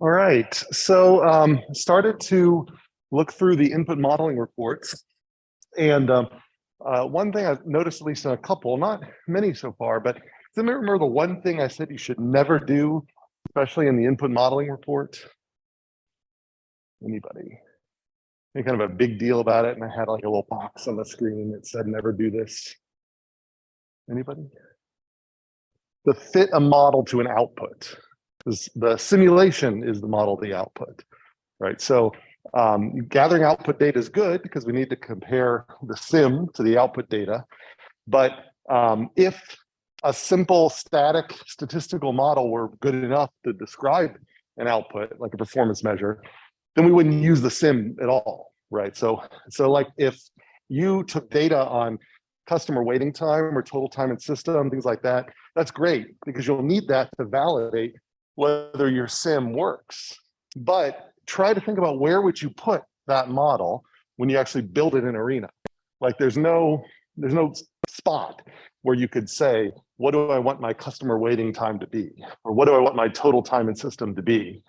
All right, so started to look through the input modeling reports, and one thing I've noticed, at least in a couple, not many so far, but does anybody remember the one thing I said you should never do, especially in the input modeling report? Anybody? Any kind of a big deal about it, and I had like a little box on the screen that said never do this. Anybody? To fit a model to an output. The simulation is the model of the output, right? So gathering output data is good because we need to compare the sim to the output data. But if a simple static statistical model were good enough to describe an output, like a performance measure, then we wouldn't use the sim at all, right? So like if you took data on customer waiting time or total time in system, things like that, that's great because you'll need that to validate whether your sim works. But try to think about where would you put that model when you actually build it in Arena. Like there's no spot where you could say, what do I want my customer waiting time to be? Or what do I want my total time in system to be?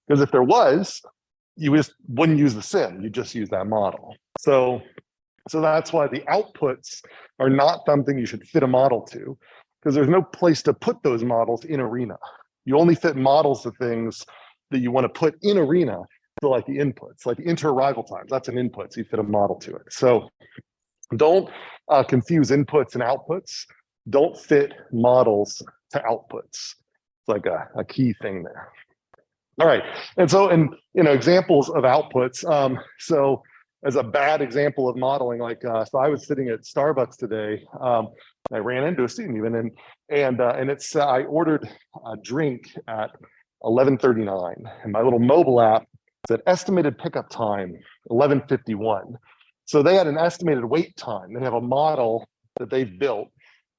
Because if there was, you just wouldn't use the sim, you just use that model. So that's why the outputs are not something you should fit a model to, because there's no place to put those models in Arena. You only fit models to things that you want to put in Arena for like the inputs, like the inter-arrival times. That's an input, so you fit a model to it. So don't confuse inputs and outputs. Don't fit models to outputs. It's like a key thing there. All right, and so examples of outputs. So as a bad example of modeling, like so I was sitting at Starbucks today. I ran into a student even, and it's I ordered a drink at 11:39, and my little mobile app said estimated pickup time 11:51. So they had an estimated wait time. They have a model that they've built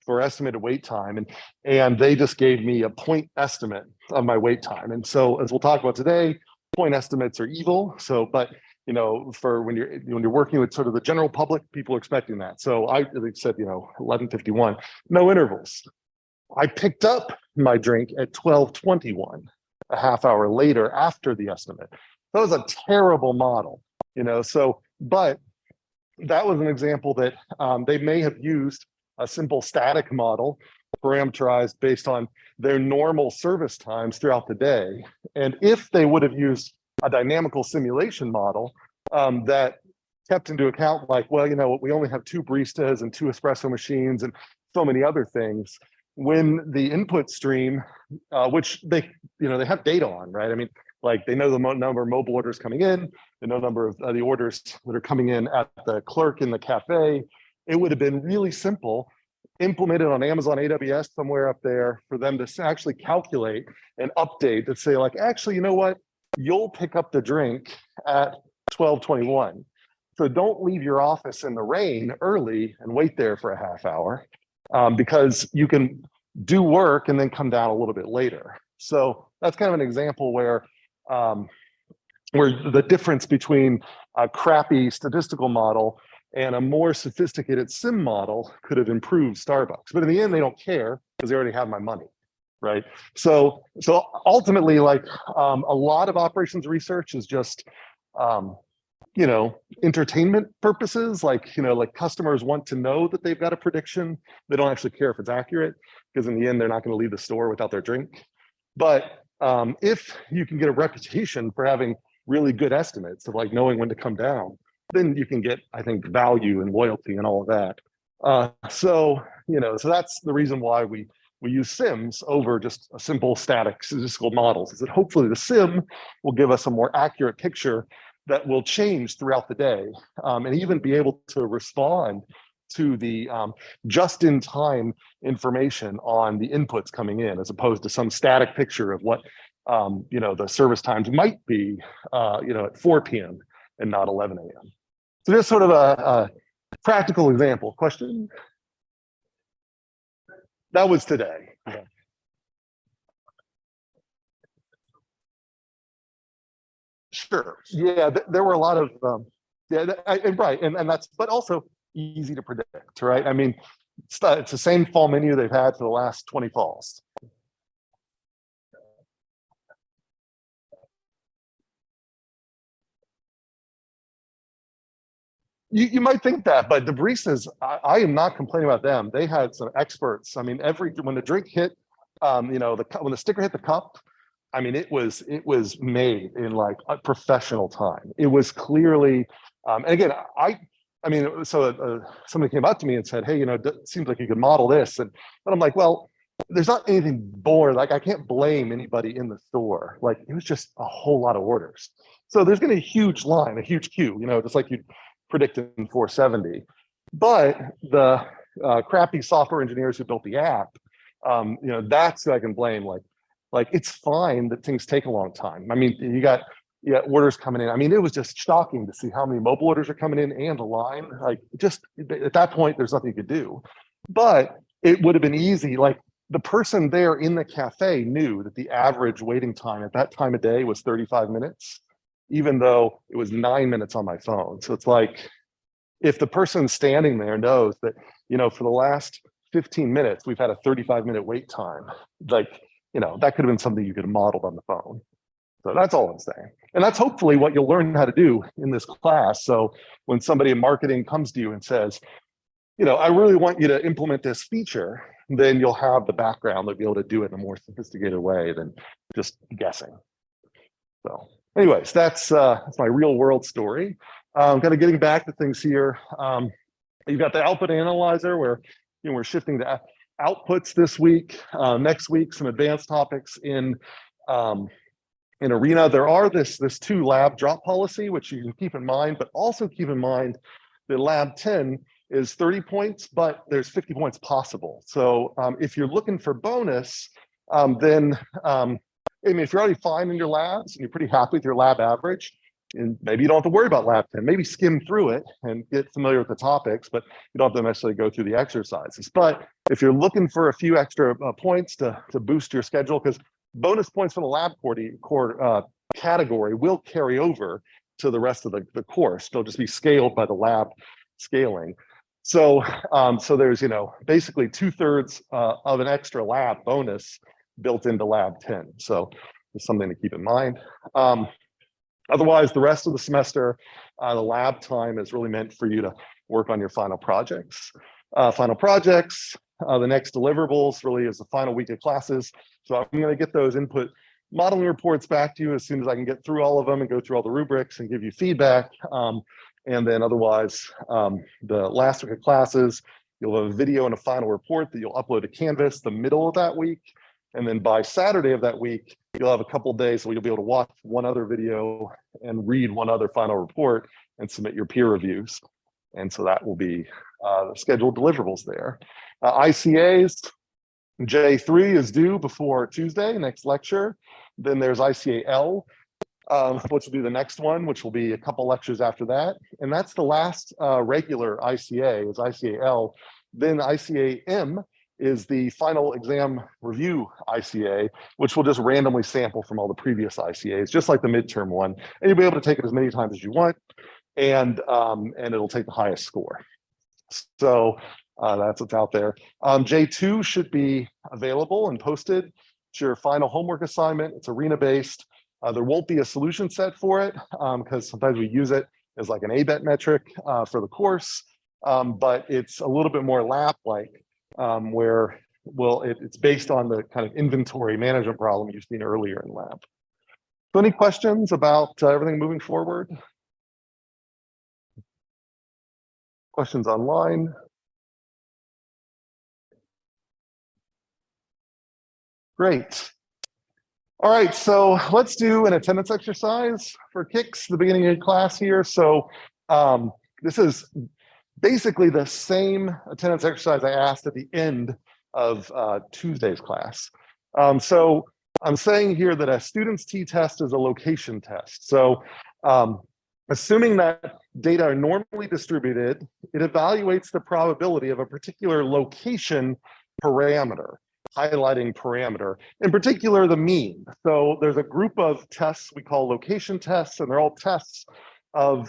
for estimated wait time, and they just gave me a point estimate of my wait time. And so, as we'll talk about today, point estimates are evil. So, but for when you're working with sort of the general public, people are expecting that. So I said, 11:51, no intervals. I picked up my drink at 12:21, a half hour later after the estimate. That was a terrible model, So, but that was an example that they may have used a simple static model parameterized based on their normal service times throughout the day. And if they would have used a dynamical simulation model that kept into account, like, well, we only have 2 baristas and 2 espresso machines and so many other things, when the input stream, which they have data on, right? I mean, like they know the number of mobile orders coming in, they know the number of the orders that are coming in at the clerk in the cafe. It would have been really simple, implemented on Amazon AWS somewhere up there for them to actually calculate and update to say like, actually, you know what? You'll pick up the drink at 12:21. So don't leave your office in the rain early and wait there for a half hour because you can do work and then come down a little bit later. So that's kind of an example where the difference between a crappy statistical model and a more sophisticated sim model could have improved Starbucks. But in the end, they don't care because they already have my money, right? So ultimately, like a lot of operations research is just, entertainment purposes. Like customers want to know that they've got a prediction. They don't actually care if it's accurate because in the end, they're not going to leave the store without their drink. But if you can get a reputation for having really good estimates of like knowing when to come down, then you can get, I think, value and loyalty and all of that. So that's the reason why we use sims over just a simple static statistical models, is that hopefully the sim will give us a more accurate picture that will change throughout the day and even be able to respond to the just-in-time information on the inputs coming in, as opposed to some static picture of what the service times might be at 4 p.m. and not 11 a.m. So just sort of a practical example. Question? That was today. Yeah. Sure. Yeah, there were a lot of right, and that's, but also easy to predict, right? I mean, it's the same fall menu they've had for the last 20 falls. You might think that, but the baristas, I am not complaining about them. They had some experts. I mean, when the drink hit, you know, when the sticker hit the cup, I mean, it was made in like a professional time. It was clearly, and again, I mean, so somebody came up to me and said, "Hey, you know, it seems like you could model this," and I'm like, "Well, there's not anything boring. Like, I can't blame anybody in the store. Like, it was just a whole lot of orders. So there's going to be a huge line, a huge queue, you know, just like you'd predict in 470. But the crappy software engineers who built the app, you know, that's who I can blame. Like it's fine that things take a long time. I mean, you got orders coming in. I mean, it was just shocking to see how many mobile orders are coming in and the line. Like, just at that point, there's nothing you could do. But it would have been easy. Like, the person there in the cafe knew that the average waiting time at that time of day was 35 minutes, even though it was 9 minutes on my phone. So it's like, if the person standing there knows that, you know, for the last 15 minutes, we've had a 35-minute wait time, like, you know, that could have been something you could have modeled on the phone. So that's all I'm saying. And that's hopefully what you'll learn how to do in this class. So when somebody in marketing comes to you and says, you know, I really want you to implement this feature, then you'll have the background to be able to do it in a more sophisticated way than just guessing. So anyways, that's my real world story. Kind of getting back to things here. You've got the output analyzer where, you know, we're shifting to outputs this week. Next week, some advanced topics in Arena. There are this 2 lab drop policy, which you can keep in mind, but also keep in mind that lab 10 is 30 points, but there's 50 points possible. So if you're looking for bonus, then I mean, if you're already fine in your labs and you're pretty happy with your lab average, and maybe you don't have to worry about lab 10, maybe skim through it and get familiar with the topics, but you don't have to necessarily go through the exercises. But if you're looking for a few extra points to boost your schedule, because bonus points from the lab core category will carry over to the rest of the course. They'll just be scaled by the lab scaling. So so there's, you know, basically 2/3 of an extra lab bonus built into lab 10. So it's something to keep in mind. Otherwise, the rest of the semester, the lab time is really meant for you to work on your final projects. The next deliverables really is the final week of classes. So I'm going to get those input modeling reports back to you as soon as I can get through all of them and go through all the rubrics and give you feedback. And then otherwise, the last week of classes, you'll have a video and a final report that you'll upload to Canvas the middle of that week. And then by Saturday of that week, you'll have a couple of days so you'll be able to watch one other video and read one other final report and submit your peer reviews. And so that will be the scheduled deliverables there. ICAs, J3 is due before Tuesday, next lecture. Then there's ICA-L, which will be the next one, which will be a couple lectures after that. And that's the last regular ICA, is ICA-L. Then ICA-M is the final exam review ICA, which will just randomly sample from all the previous ICAs, just like the midterm one. And you'll be able to take it as many times as you want, and it'll take the highest score. So that's what's out there. J2 should be available and posted. It's your final homework assignment. It's Arena-based. There won't be a solution set for it because sometimes we use it as like an ABET metric for the course, but it's a little bit more lab-like, where it's based on the kind of inventory management problem you've seen earlier in lab. So any questions about everything moving forward? Questions online? Great. All right, so let's do an attendance exercise for kicks, the beginning of class here. So this is basically the same attendance exercise I asked at the end of Tuesday's class. So I'm saying here that a student's t-test is a location test. So assuming that data are normally distributed, it evaluates the probability of a particular location parameter, highlighting parameter, in particular the mean. So there's a group of tests we call location tests, and they're all tests of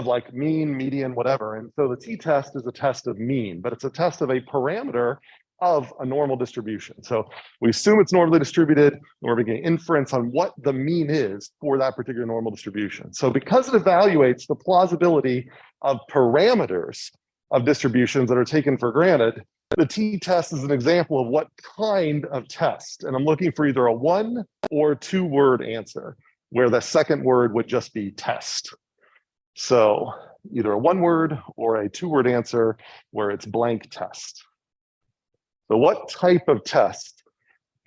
like mean, median, whatever. And so the t-test is a test of mean, but it's a test of a parameter of a normal distribution. So we assume it's normally distributed, and we're making inference on what the mean is for that particular normal distribution. So because it evaluates the plausibility of parameters of distributions that are taken for granted, the t-test is an example of what kind of test. And I'm looking for either a 1 or 2-word answer, where the second word would just be test. So either a 1-word or a 2-word answer where it's blank test. So what type of test,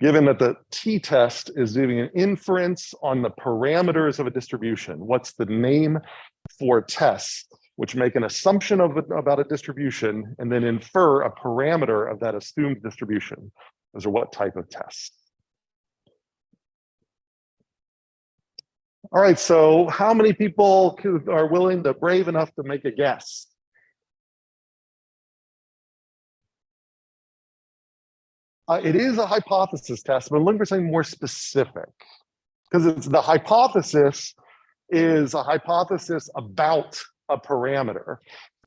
given that the t-test is doing an inference on the parameters of a distribution, what's the name for tests which make an assumption about a distribution and then infer a parameter of that assumed distribution? Those are what type of tests? All right, so how many people are willing to brave enough to make a guess? It is a hypothesis test, but I'm looking for something more specific, because it's the hypothesis is a hypothesis about a parameter.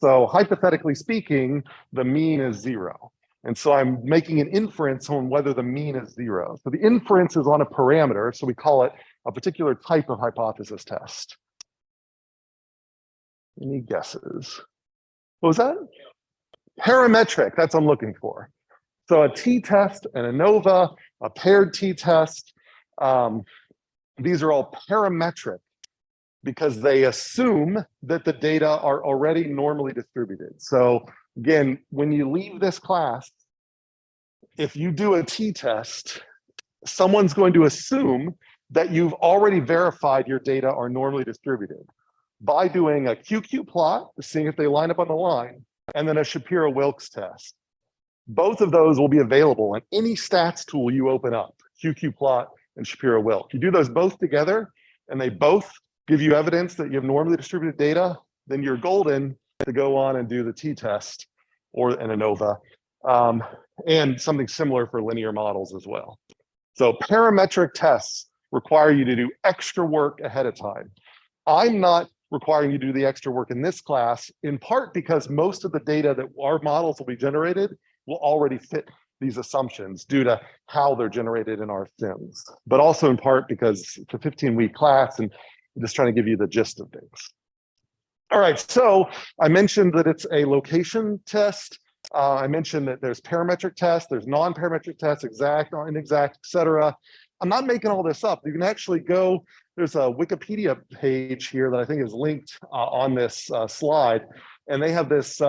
So hypothetically speaking, the mean is 0. And so I'm making an inference on whether the mean is 0. So the inference is on a parameter, so we call it a particular type of hypothesis test. Any guesses? What was that? Parametric, that's what I'm looking for. So a t-test and a ANOVA, a paired t-test, these are all parametric because they assume that the data are already normally distributed. So again, when you leave this class, if you do a t-test, someone's going to assume that you've already verified your data are normally distributed by doing a QQ plot, seeing if they line up on the line, and then a Shapiro-Wilks test. Both of those will be available in any stats tool you open up, QQ-plot and Shapiro-Wilks. You do those both together, and they both give you evidence that you have normally distributed data, then you're golden to go on and do the t-test or an ANOVA, and something similar for linear models as well. So parametric tests require you to do extra work ahead of time. I'm not requiring you to do the extra work in this class, in part because most of the data that our models will be generated will already fit these assumptions due to how they're generated in our sims, but also in part because it's a 15-week class and I'm just trying to give you the gist of things. All right, so I mentioned that it's a location test. I mentioned that there's parametric tests, there's non-parametric tests, exact, inexact, et cetera. I'm not making all this up. You can actually go, there's a Wikipedia page here that I think is linked on this slide, and they have this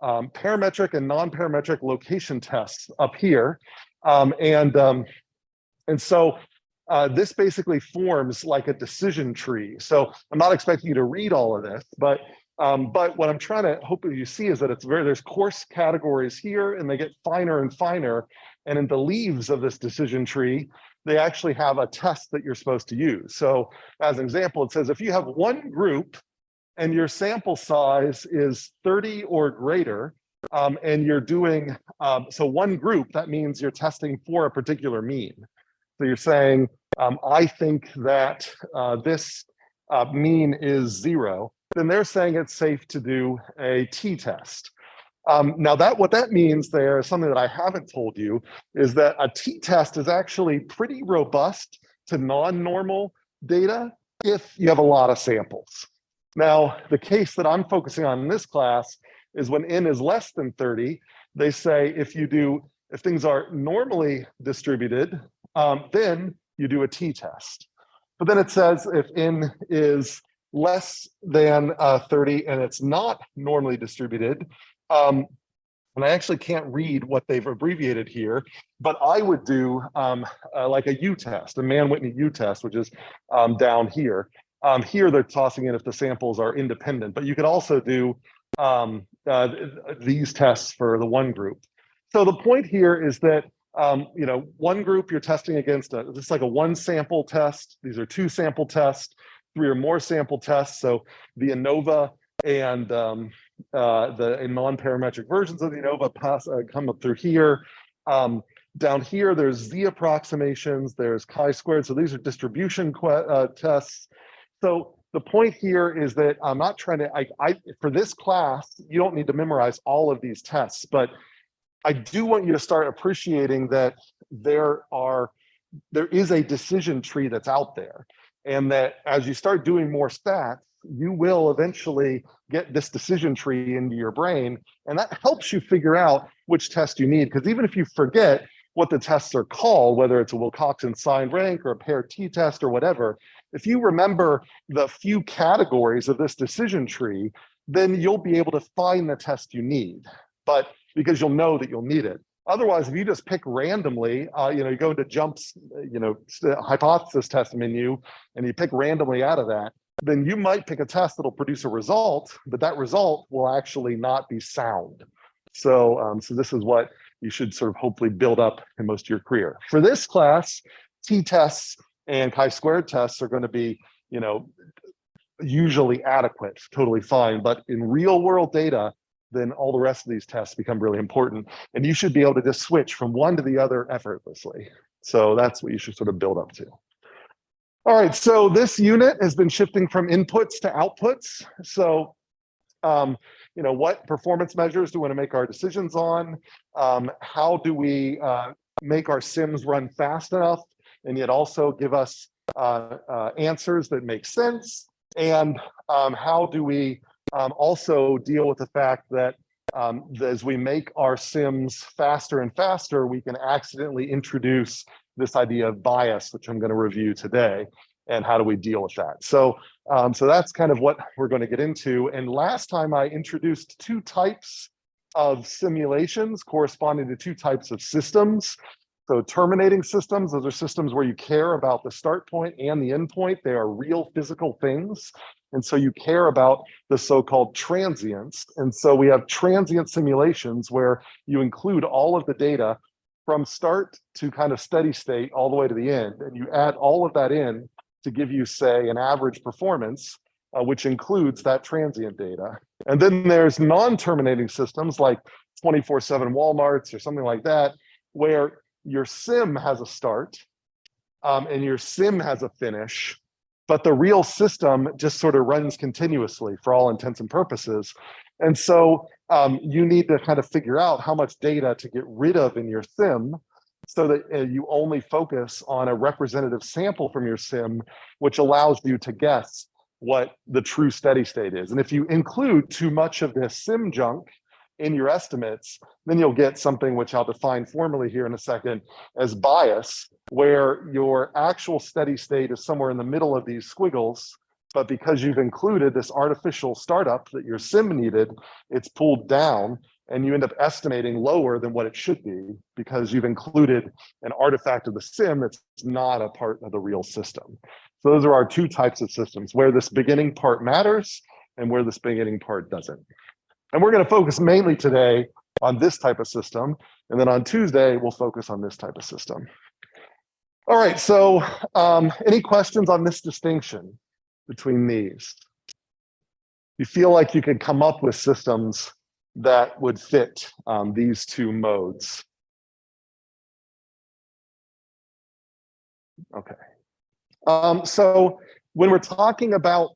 parametric and non-parametric location tests up here. And so this basically forms like a decision tree. So I'm not expecting you to read all of this, but what I'm trying to hope you see is that it's there's course categories here, and they get finer and finer. And in the leaves of this decision tree, they actually have a test that you're supposed to use. So as an example, it says if you have one group and your sample size is 30 or greater, and you're doing, so one group, that means you're testing for a particular mean. So you're saying, I think that this mean is 0, then they're saying it's safe to do a t-test. Now what that means there is something that I haven't told you, is that a t-test is actually pretty robust to non-normal data if you have a lot of samples. Now, the case that I'm focusing on in this class is when n is less than 30, they say if things are normally distributed, then you do a t-test. But then it says if n is less than 30 and it's not normally distributed, and I actually can't read what they've abbreviated here, but I would do like a U-test, a Mann-Whitney U-test, which is down here. Here they're tossing in if the samples are independent, but you could also do these tests for the one group. So the point here is that one group you're testing against, this is like a one sample test. These are two sample tests, 3 or more sample tests. So the ANOVA and the non-parametric versions of the ANOVA come up through here. Down here, there's Z approximations, there's chi-squared. So these are distribution tests. So the point here is that I'm not trying to, for this class, you don't need to memorize all of these tests, but I do want you to start appreciating that there is a decision tree that's out there, and that as you start doing more stats, you will eventually get this decision tree into your brain, and that helps you figure out which test you need. Because even if you forget what the tests are called, whether it's a Wilcoxon signed rank or a paired t-test or whatever, if you remember the few categories of this decision tree, then you'll be able to find the test you need, but because you'll know that you'll need it. Otherwise, if you just pick randomly, you go into jumps, hypothesis test menu, and you pick randomly out of that, then you might pick a test that'll produce a result, but that result will actually not be sound. So this is what you should sort of hopefully build up in most of your career. For this class, t-tests and chi-squared tests are going to be, usually adequate, totally fine. But in real world data, then all the rest of these tests become really important. And you should be able to just switch from one to the other effortlessly. So that's what you should sort of build up to. All right, so this unit has been shifting from inputs to outputs. So, what performance measures do we want to make our decisions on? How do we make our sims run fast enough and yet also give us answers that make sense? And how do we also deal with the fact that as we make our sims faster and faster, we can accidentally introduce this idea of bias, which I'm going to review today, and how do we deal with that? So that's kind of what we're going to get into. And last time I introduced two types of simulations corresponding to two types of systems. So terminating systems, those are systems where you care about the start point and the end point. They are real physical things. And so you care about the so-called transients. And so we have transient simulations where you include all of the data from start to kind of steady state all the way to the end. And you add all of that in to give you, say, an average performance, which includes that transient data. And then there's non-terminating systems like 24/7 Walmarts or something like that, where your sim has a start and your sim has a finish, but the real system just sort of runs continuously for all intents and purposes. And so you need to kind of figure out how much data to get rid of in your sim so that you only focus on a representative sample from your sim, which allows you to guess what the true steady state is. And if you include too much of this sim junk in your estimates, then you'll get something which I'll define formally here in a second as bias, where your actual steady state is somewhere in the middle of these squiggles, but because you've included this artificial startup that your sim needed, it's pulled down and you end up estimating lower than what it should be because you've included an artifact of the sim that's not a part of the real system. So those are our two types of systems, where this beginning part matters and where this beginning part doesn't. And we're going to focus mainly today on this type of system. And then on Tuesday, we'll focus on this type of system. All right, so any questions on this distinction between these? You feel like you could come up with systems that would fit these two modes? Okay. So when we're talking about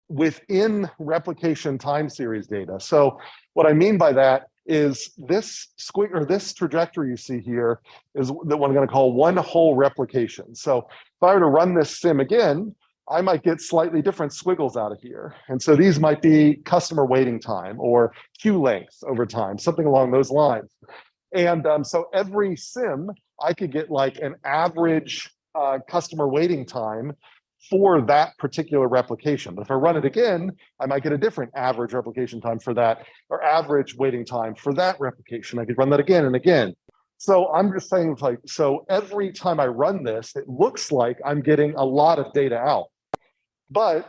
within replication time series data. So what I mean by that is this squig or this trajectory you see here is the one I'm going to call one whole replication. So if I were to run this sim again, I might get slightly different squiggles out of here. And so these might be customer waiting time or queue length over time, something along those lines. And so every sim, I could get like an average customer waiting time for that particular replication. But if I run it again, I might get a different average replication time for that, or average waiting time for that replication. I could run that again and again. So I'm just saying, like, so every time I run this, it looks like I'm getting a lot of data out. But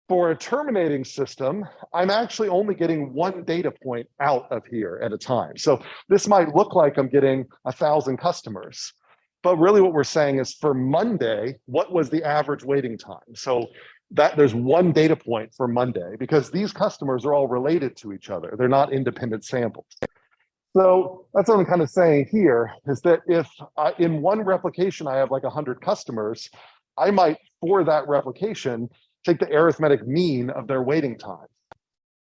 for a terminating system, I'm actually only getting one data point out of here at a time. So this might look like I'm getting 1,000 customers. But really what we're saying is for Monday, what was the average waiting time? So that there's one data point for Monday because these customers are all related to each other. They're not independent samples. So that's what I'm kind of saying here is that if in one replication, I have like 100 customers, I might, for that replication, take the arithmetic mean of their waiting time.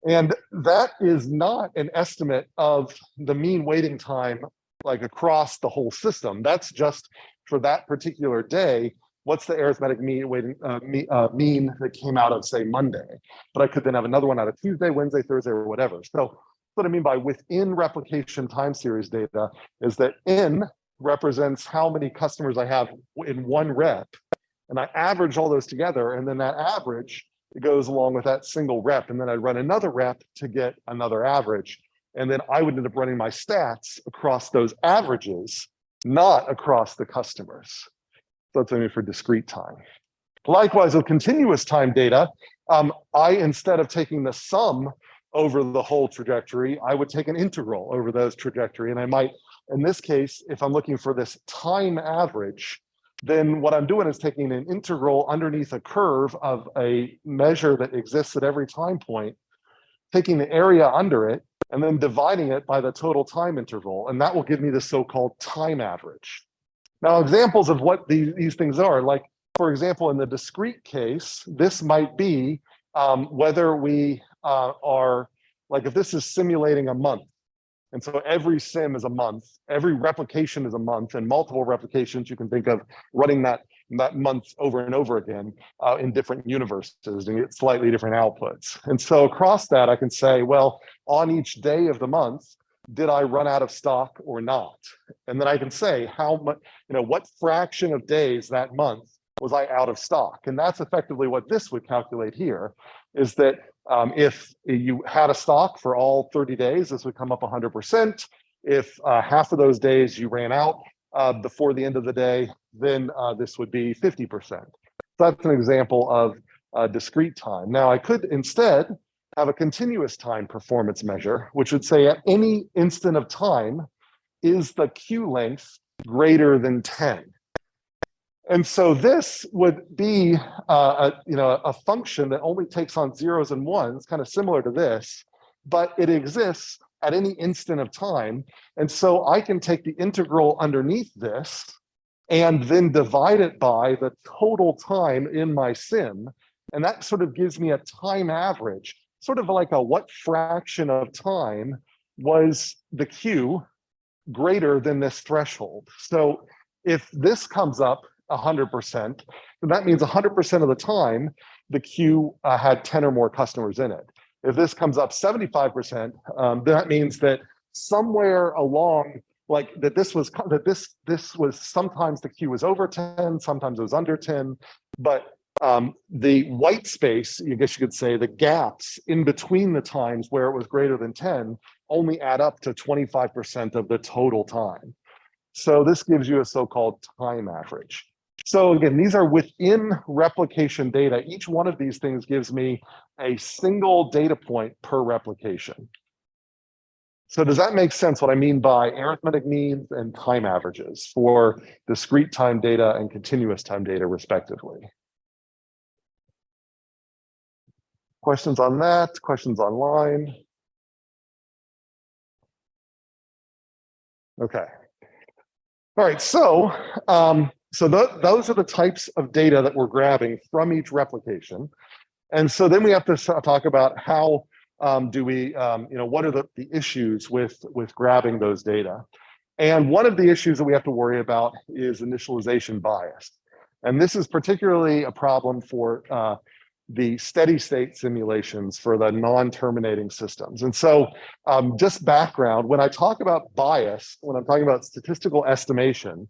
And that is not an estimate of the mean waiting time like across the whole system. That's just for that particular day. What's the arithmetic mean mean that came out of, say, Monday? But I could then have another one out of Tuesday, Wednesday, Thursday, or whatever. So what I mean by within replication time series data is that N represents how many customers I have in one rep, and I average all those together, and then that average goes along with that single rep, and then I'd run another rep to get another average, and then I would end up running my stats across those averages, not across the customers. So that's what I mean for discrete time. Likewise, with continuous time data, instead of taking the sum over the whole trajectory, I would take an integral over those trajectory. And I might, in this case, if I'm looking for this time average, then what I'm doing is taking an integral underneath a curve of a measure that exists at every time point, taking the area under it, and then dividing it by the total time interval. And that will give me the so-called time average. Now, examples of what these things are, like, for example, in the discrete case, this might be whether we are, like if this is simulating a month, and so every sim is a month, every replication is a month, and multiple replications, you can think of running that month over and over again in different universes and get slightly different outputs. And so across that, I can say, well, on each day of the month, did I run out of stock or not? And then I can say how much, what fraction of days that month was I out of stock? And that's effectively what this would calculate here, is that if you had a stock for all 30 days, this would come up 100%. If half of those days you ran out before the end of the day, then this would be 50%. So that's an example of discrete time. Now, I could instead have a continuous time performance measure, which would say at any instant of time, is the queue length greater than 10? And so this would be a function that only takes on zeros and ones, kind of similar to this, but it exists at any instant of time. And so I can take the integral underneath this and then divide it by the total time in my sim. And that sort of gives me a time average, sort of like a what fraction of time was the queue greater than this threshold. So if this comes up 100%, then that means 100% of the time the queue had 10 or more customers in it. If this comes up 75%, that means that somewhere along, like that this was sometimes the queue was over 10, sometimes it was under 10, but the white space, I guess you could say, the gaps in between the times where it was greater than 10 only add up to 25% of the total time. So this gives you a so-called time average. So again, these are within replication data. Each one of these things gives me a single data point per replication. So does that make sense, what I mean by arithmetic means and time averages for discrete time data and continuous time data, respectively? Questions on that? Questions online? Okay. All right, so those are the types of data that we're grabbing from each replication. And so then we have to talk about how do we, what are the issues with grabbing those data? And one of the issues that we have to worry about is initialization bias. And this is particularly a problem for the steady state simulations for the non-terminating systems. And so just background, when I talk about bias, when I'm talking about statistical estimation,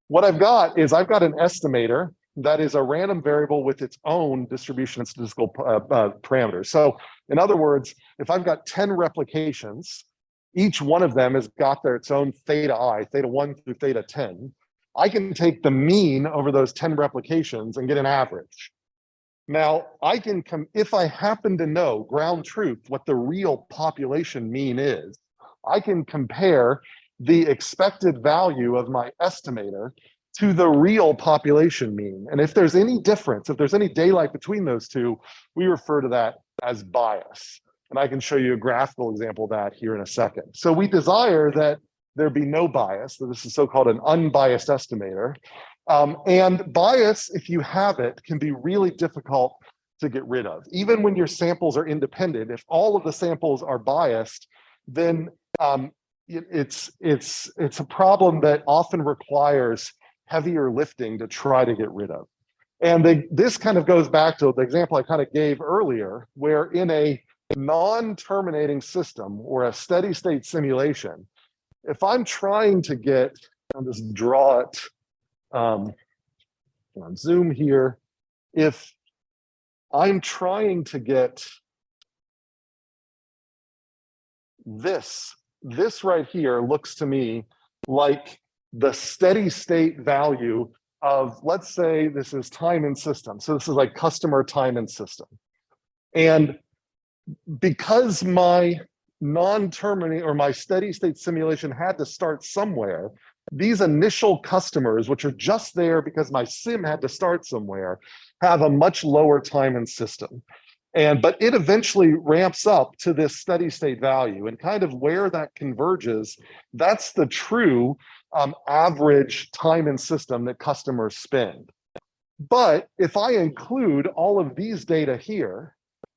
what I've got is I've got an estimator that is a random variable with its own distribution and statistical parameters. So in other words, if I've got 10 replications, each one of them has got its own theta I, theta 1 through theta 10. I can take the mean over those 10 replications and get an average. Now, I can if I happen to know ground truth what the real population mean is, I can compare the expected value of my estimator to the real population mean. And if there's any difference, if there's any daylight between those two, we refer to that as bias. And I can show you a graphical example of that here in a second. So we desire that there be no bias. So this is so-called an unbiased estimator. And bias, if you have it, can be really difficult to get rid of. Even when your samples are independent, if all of the samples are biased, then it's a problem that often requires heavier lifting to try to get rid of. And this kind of goes back to the example I kind of gave earlier, where in a non-terminating system or a steady state simulation, if I'm trying to get, I'll just draw it on Zoom here, if I'm trying to get this right here looks to me like the steady state value of, let's say this is time in system. So this is like customer time in system. And because my non-terminating or my steady state simulation had to start somewhere, these initial customers, which are just there because my sim had to start somewhere, have a much lower time in system. But it eventually ramps up to this steady state value, and kind of where that converges, that's the true average time in system that customers spend. But if I include all of these data here,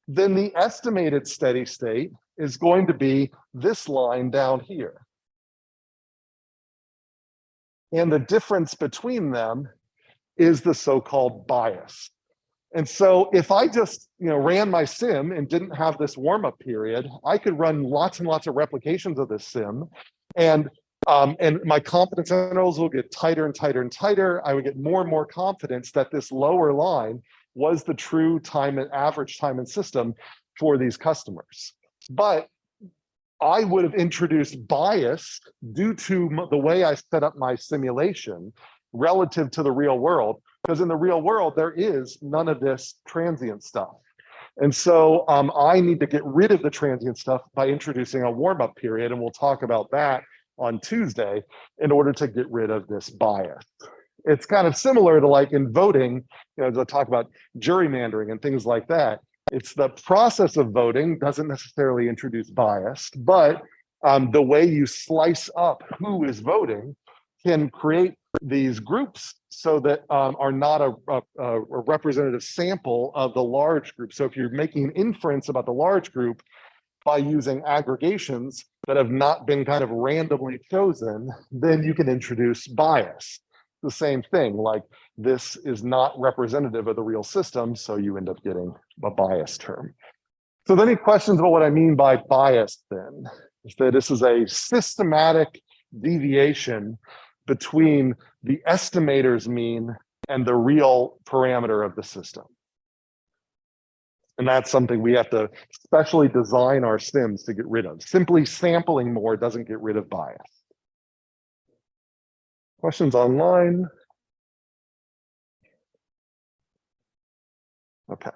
then the estimated steady state is going to be this line down here. And the difference between them is the so-called bias. And so if I just ran my sim and didn't have this warm-up period, I could run lots and lots of replications of this sim, and my confidence intervals will get tighter and tighter and tighter. I would get more and more confidence that this lower line was the true time and average time in system for these customers. But I would have introduced bias due to the way I set up my simulation relative to the real world, because in the real world, there is none of this transient stuff. And so I need to get rid of the transient stuff by introducing a warm-up period, and we'll talk about that on Tuesday in order to get rid of this bias. It's kind of similar to like in voting, they'll talk about gerrymandering and things like that. It's the process of voting doesn't necessarily introduce bias, but the way you slice up who is voting can create these groups so that are not a representative sample of the large group. So if you're making an inference about the large group by using aggregations that have not been kind of randomly chosen, then you can introduce bias. The same thing, like this is not representative of the real system, so you end up getting a bias term. So any questions about what I mean by bias then? Is that this is a systematic deviation between the estimator's mean and the real parameter of the system. And that's something we have to specially design our sims to get rid of. Simply sampling more doesn't get rid of bias. Questions online? Okay.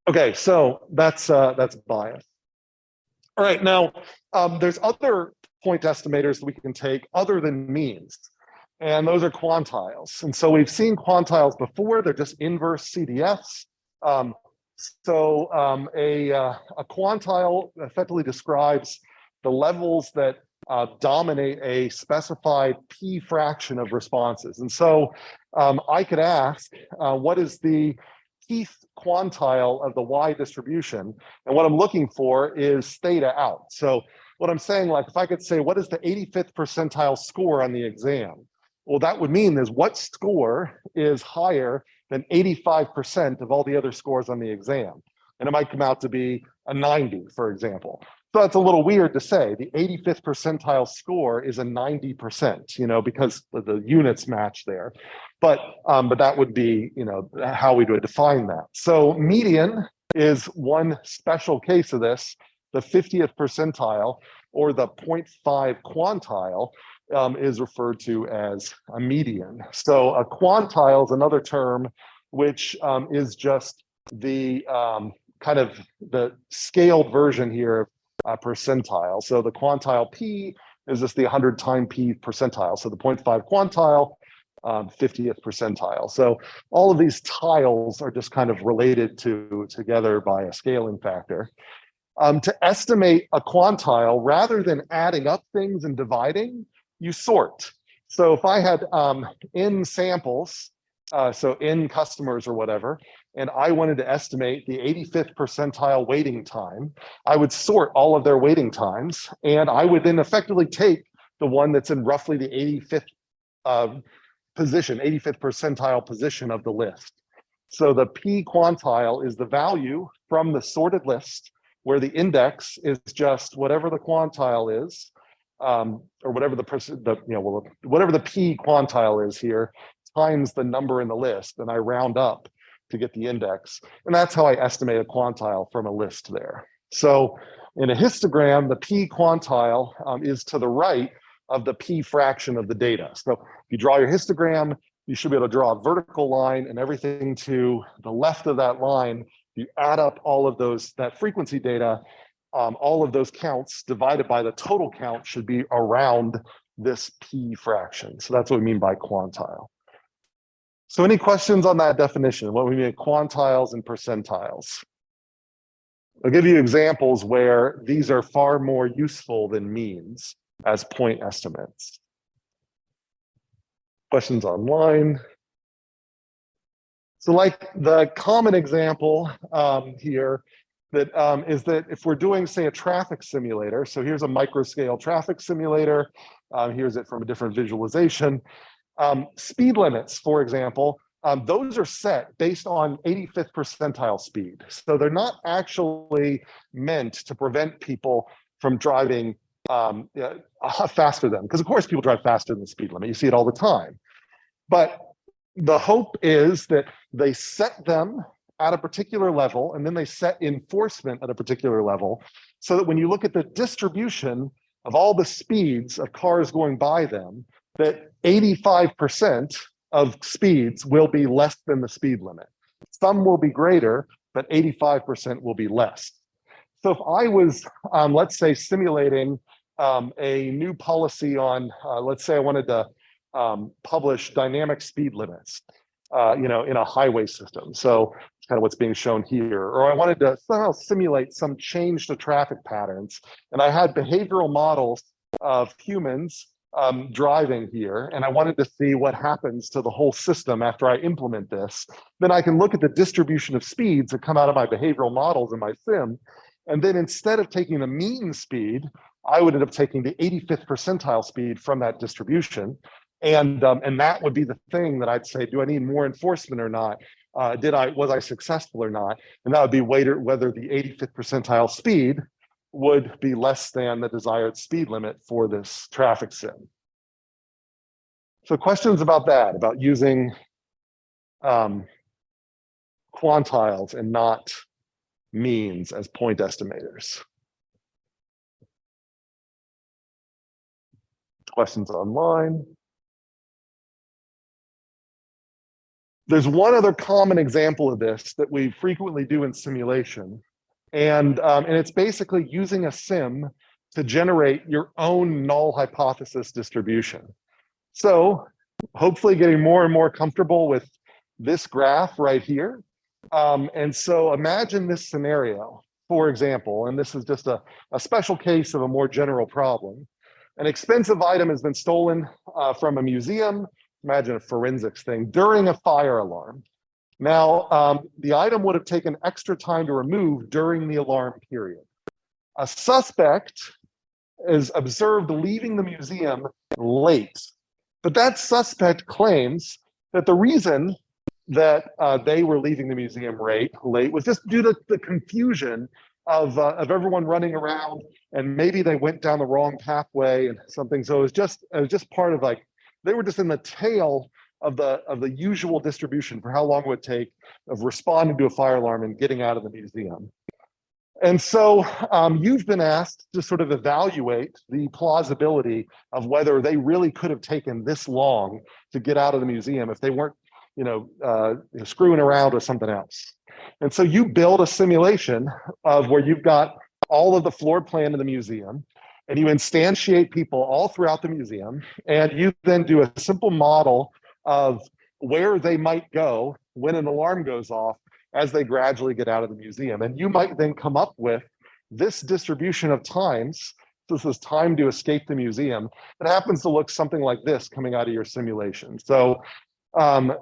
Okay, so that's bias. All right, now there's other point estimators that we can take other than means, and those are quantiles. And so we've seen quantiles before; they're just inverse CDFs. A quantile effectively describes the levels that dominate a specified p fraction of responses. And so I could ask, what is the kth quantile of the y distribution? And what I'm looking for is theta out. So what I'm saying, like if I could say, what is the 85th percentile score on the exam? Well, that would mean is what score is higher than 85% of all the other scores on the exam? And it might come out to be a 90, for example. So that's a little weird to say. The 85th percentile score is a 90%, because the units match there. But that would be, how we would define that. So median is one special case of this, the 50th percentile, or the 0.5 quantile, is referred to as a median. So a quantile is another term which is just the kind of the scaled version here of percentile. So the quantile p is just the 100 time p percentile. So the 0.5 quantile, 50th percentile. So all of these tiles are just kind of related together by a scaling factor. To estimate a quantile, rather than adding up things and dividing, you sort. So if I had n samples, so n customers or whatever, and I wanted to estimate the 85th percentile waiting time, I would sort all of their waiting times, and I would then effectively take the one that's in roughly the 85th position, 85th percentile position of the list. So the P quantile is the value from the sorted list, where the index is just whatever the quantile is, or whatever whatever the P quantile is here, times the number in the list, and I round up to get the index. And that's how I estimate a quantile from a list there. So in a histogram, the P quantile is to the right of the P fraction of the data. So if you draw your histogram, you should be able to draw a vertical line, and everything to the left of that line, you add up all of those, that frequency data, all of those counts divided by the total count should be around this P fraction. So that's what we mean by quantile. So any questions on that definition? What we mean quantiles and percentiles? I'll give you examples where these are far more useful than means as point estimates. Questions online? So like the common example here that is that if we're doing, say, a traffic simulator, so here's a microscale traffic simulator, here's it from a different visualization. Speed limits, for example, those are set based on 85th percentile speed. So they're not actually meant to prevent people from driving faster than, because of course people drive faster than the speed limit. You see it all the time. But the hope is that they set them at a particular level, and then they set enforcement at a particular level, so that when you look at the distribution of all the speeds of cars going by them, that 85% of speeds will be less than the speed limit. Some will be greater, but 85% will be less. So if I was, let's say, simulating a new policy on, let's say I wanted to publish dynamic speed limits, in a highway system. So it's kind of what's being shown here. Or I wanted to somehow simulate some change to traffic patterns, and I had behavioral models of humans driving here, and I wanted to see what happens to the whole system after I implement this. Then I can look at the distribution of speeds that come out of my behavioral models in my sim, and then instead of taking the mean speed, I would end up taking the 85th percentile speed from that distribution. And that would be the thing that I'd say, do I need more enforcement or not? Was I successful or not? And that would be whether the 85th percentile speed would be less than the desired speed limit for this traffic sim. So questions about that, about using quantiles and not means as point estimators? Questions online? There's one other common example of this that we frequently do in simulation. And it's basically using a sim to generate your own null hypothesis distribution. So hopefully getting more and more comfortable with this graph right here. And so imagine this scenario, for example, and this is just a special case of a more general problem. An expensive item has been stolen from a museum. Imagine a forensics thing during a fire alarm. Now, the item would have taken extra time to remove during the alarm period. A suspect is observed leaving the museum late, but that suspect claims that the reason that they were leaving the museum late was just due to the confusion of everyone running around, and maybe they went down the wrong pathway and something. So it was just part of, like, they were just in the tail of the usual distribution for how long it would take of responding to a fire alarm and getting out of the museum. And so you've been asked to sort of evaluate the plausibility of whether they really could have taken this long to get out of the museum if they weren't, screwing around with something else. And so you build a simulation of where you've got all of the floor plan of the museum, and you instantiate people all throughout the museum, and you then do a simple model of where they might go when an alarm goes off as they gradually get out of the museum. And you might then come up with this distribution of times, this is time to escape the museum, it happens to look something like this coming out of your simulation. So we can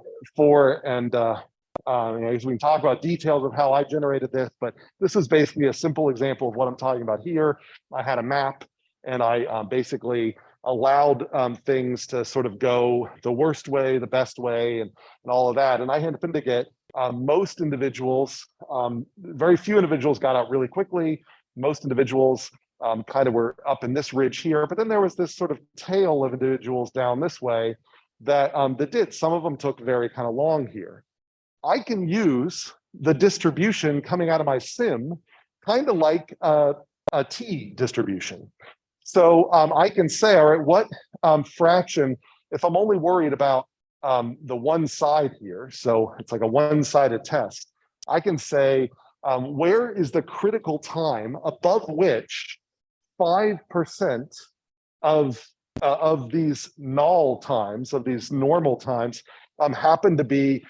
talk about details of how I generated this, but this is basically a simple example of what I'm talking about here. I had a map, and I basically allowed things to sort of go the worst way, the best way, and all of that. And I happened to get most individuals, very few individuals got out really quickly. Most individuals kind of were up in this ridge here, but then there was this sort of tail of individuals down this way that did. Some of them took very kind of long here. I can use the distribution coming out of my sim kind of like a T distribution. So I can say, all right, what fraction, if I'm only worried about the one side here, so it's like a one-sided test, I can say, where is the critical time above which 5% of these null times, of these normal times, happen to be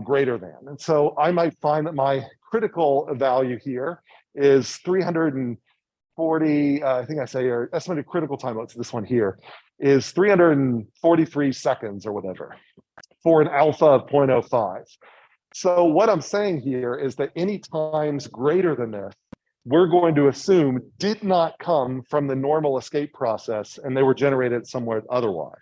greater than. And so I might find that my critical value here is 340, I think I say, or estimated critical time, it's this one here, is 343 seconds or whatever for an alpha of 0.05. So what I'm saying here is that any times greater than this, we're going to assume did not come from the normal escape process and they were generated somewhere otherwise.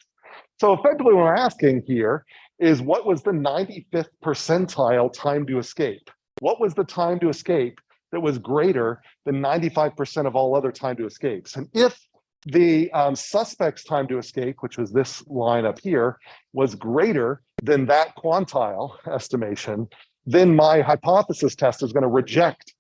So effectively what I'm asking here is, what was the 95th percentile time to escape? What was the time to escape that was greater than 95% of all other time to escapes? And if the suspect's time to escape, which was this line up here, was greater than that quantile estimation, then my hypothesis test is going to reject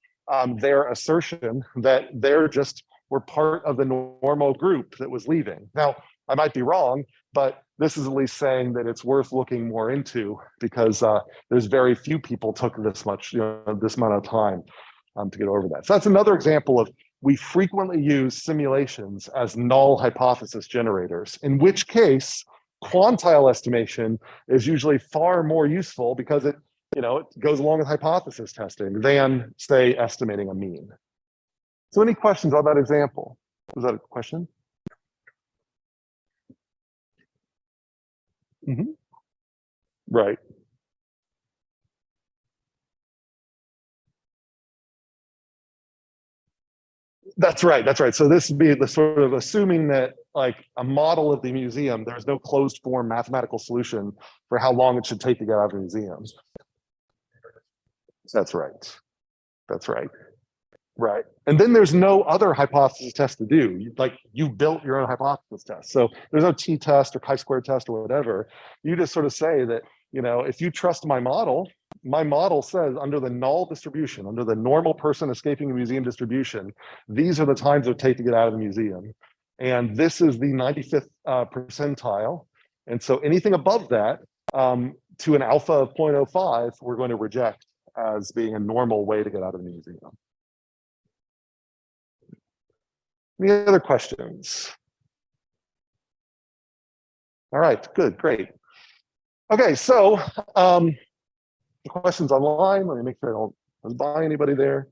their assertion that they're just were part of the normal group that was leaving. Now, I might be wrong, but this is at least saying that it's worth looking more into, because there's very few people took this much, this amount of time to get over that. So that's another example of, we frequently use simulations as null hypothesis generators, in which case quantile estimation is usually far more useful because it goes along with hypothesis testing than, say, estimating a mean. So any questions on that example? Was that a question? Mm-hmm. Right. That's right. That's right. So this would be the sort of assuming that, like, a model of the museum, there's no closed form mathematical solution for how long it should take to get out of the museum. That's right. That's right. Right. And then there's no other hypothesis test to do. You built your own hypothesis test. So there's no t-test or chi-square test or whatever. You just sort of say that, if you trust my model says under the null distribution, under the normal person escaping the museum distribution, these are the times it would take to get out of the museum. And this is the 95th percentile. And so anything above that, to an alpha of 0.05, we're going to reject as being a normal way to get out of the museum. Any other questions? All right, good, great. Okay, so the questions online. Let me make sure I don't buy anybody there.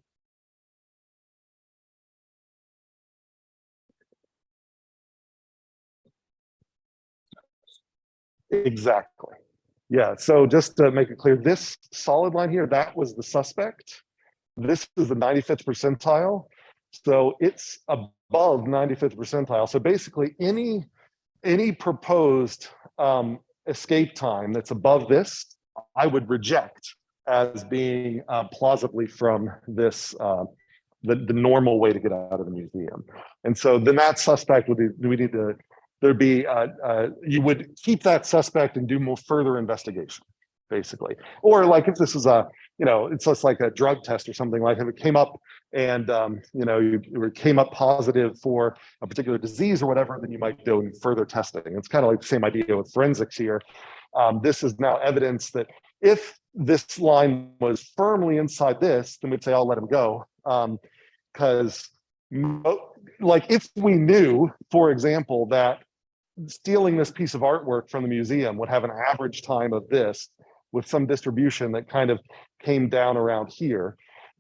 Exactly. Yeah, so just to make it clear, this solid line here, that was the suspect. This is the 95th percentile. So it's above 95th percentile. So basically any proposed escape time that's above this, I would reject as being plausibly from this, the normal way to get out of the museum. And so then that suspect would be, we need to, there'd be, you would keep that suspect and do more further investigation, basically. Or like if this is a, it's just like a drug test or something, like if it came up and, you came up positive for a particular disease or whatever, then you might do further testing. It's kind of like the same idea with forensics here. This is now evidence that if this line was firmly inside this, then we'd say, I'll let him go. Because like if we knew, for example, that stealing this piece of artwork from the museum would have an average time of this with some distribution that kind of came down around here,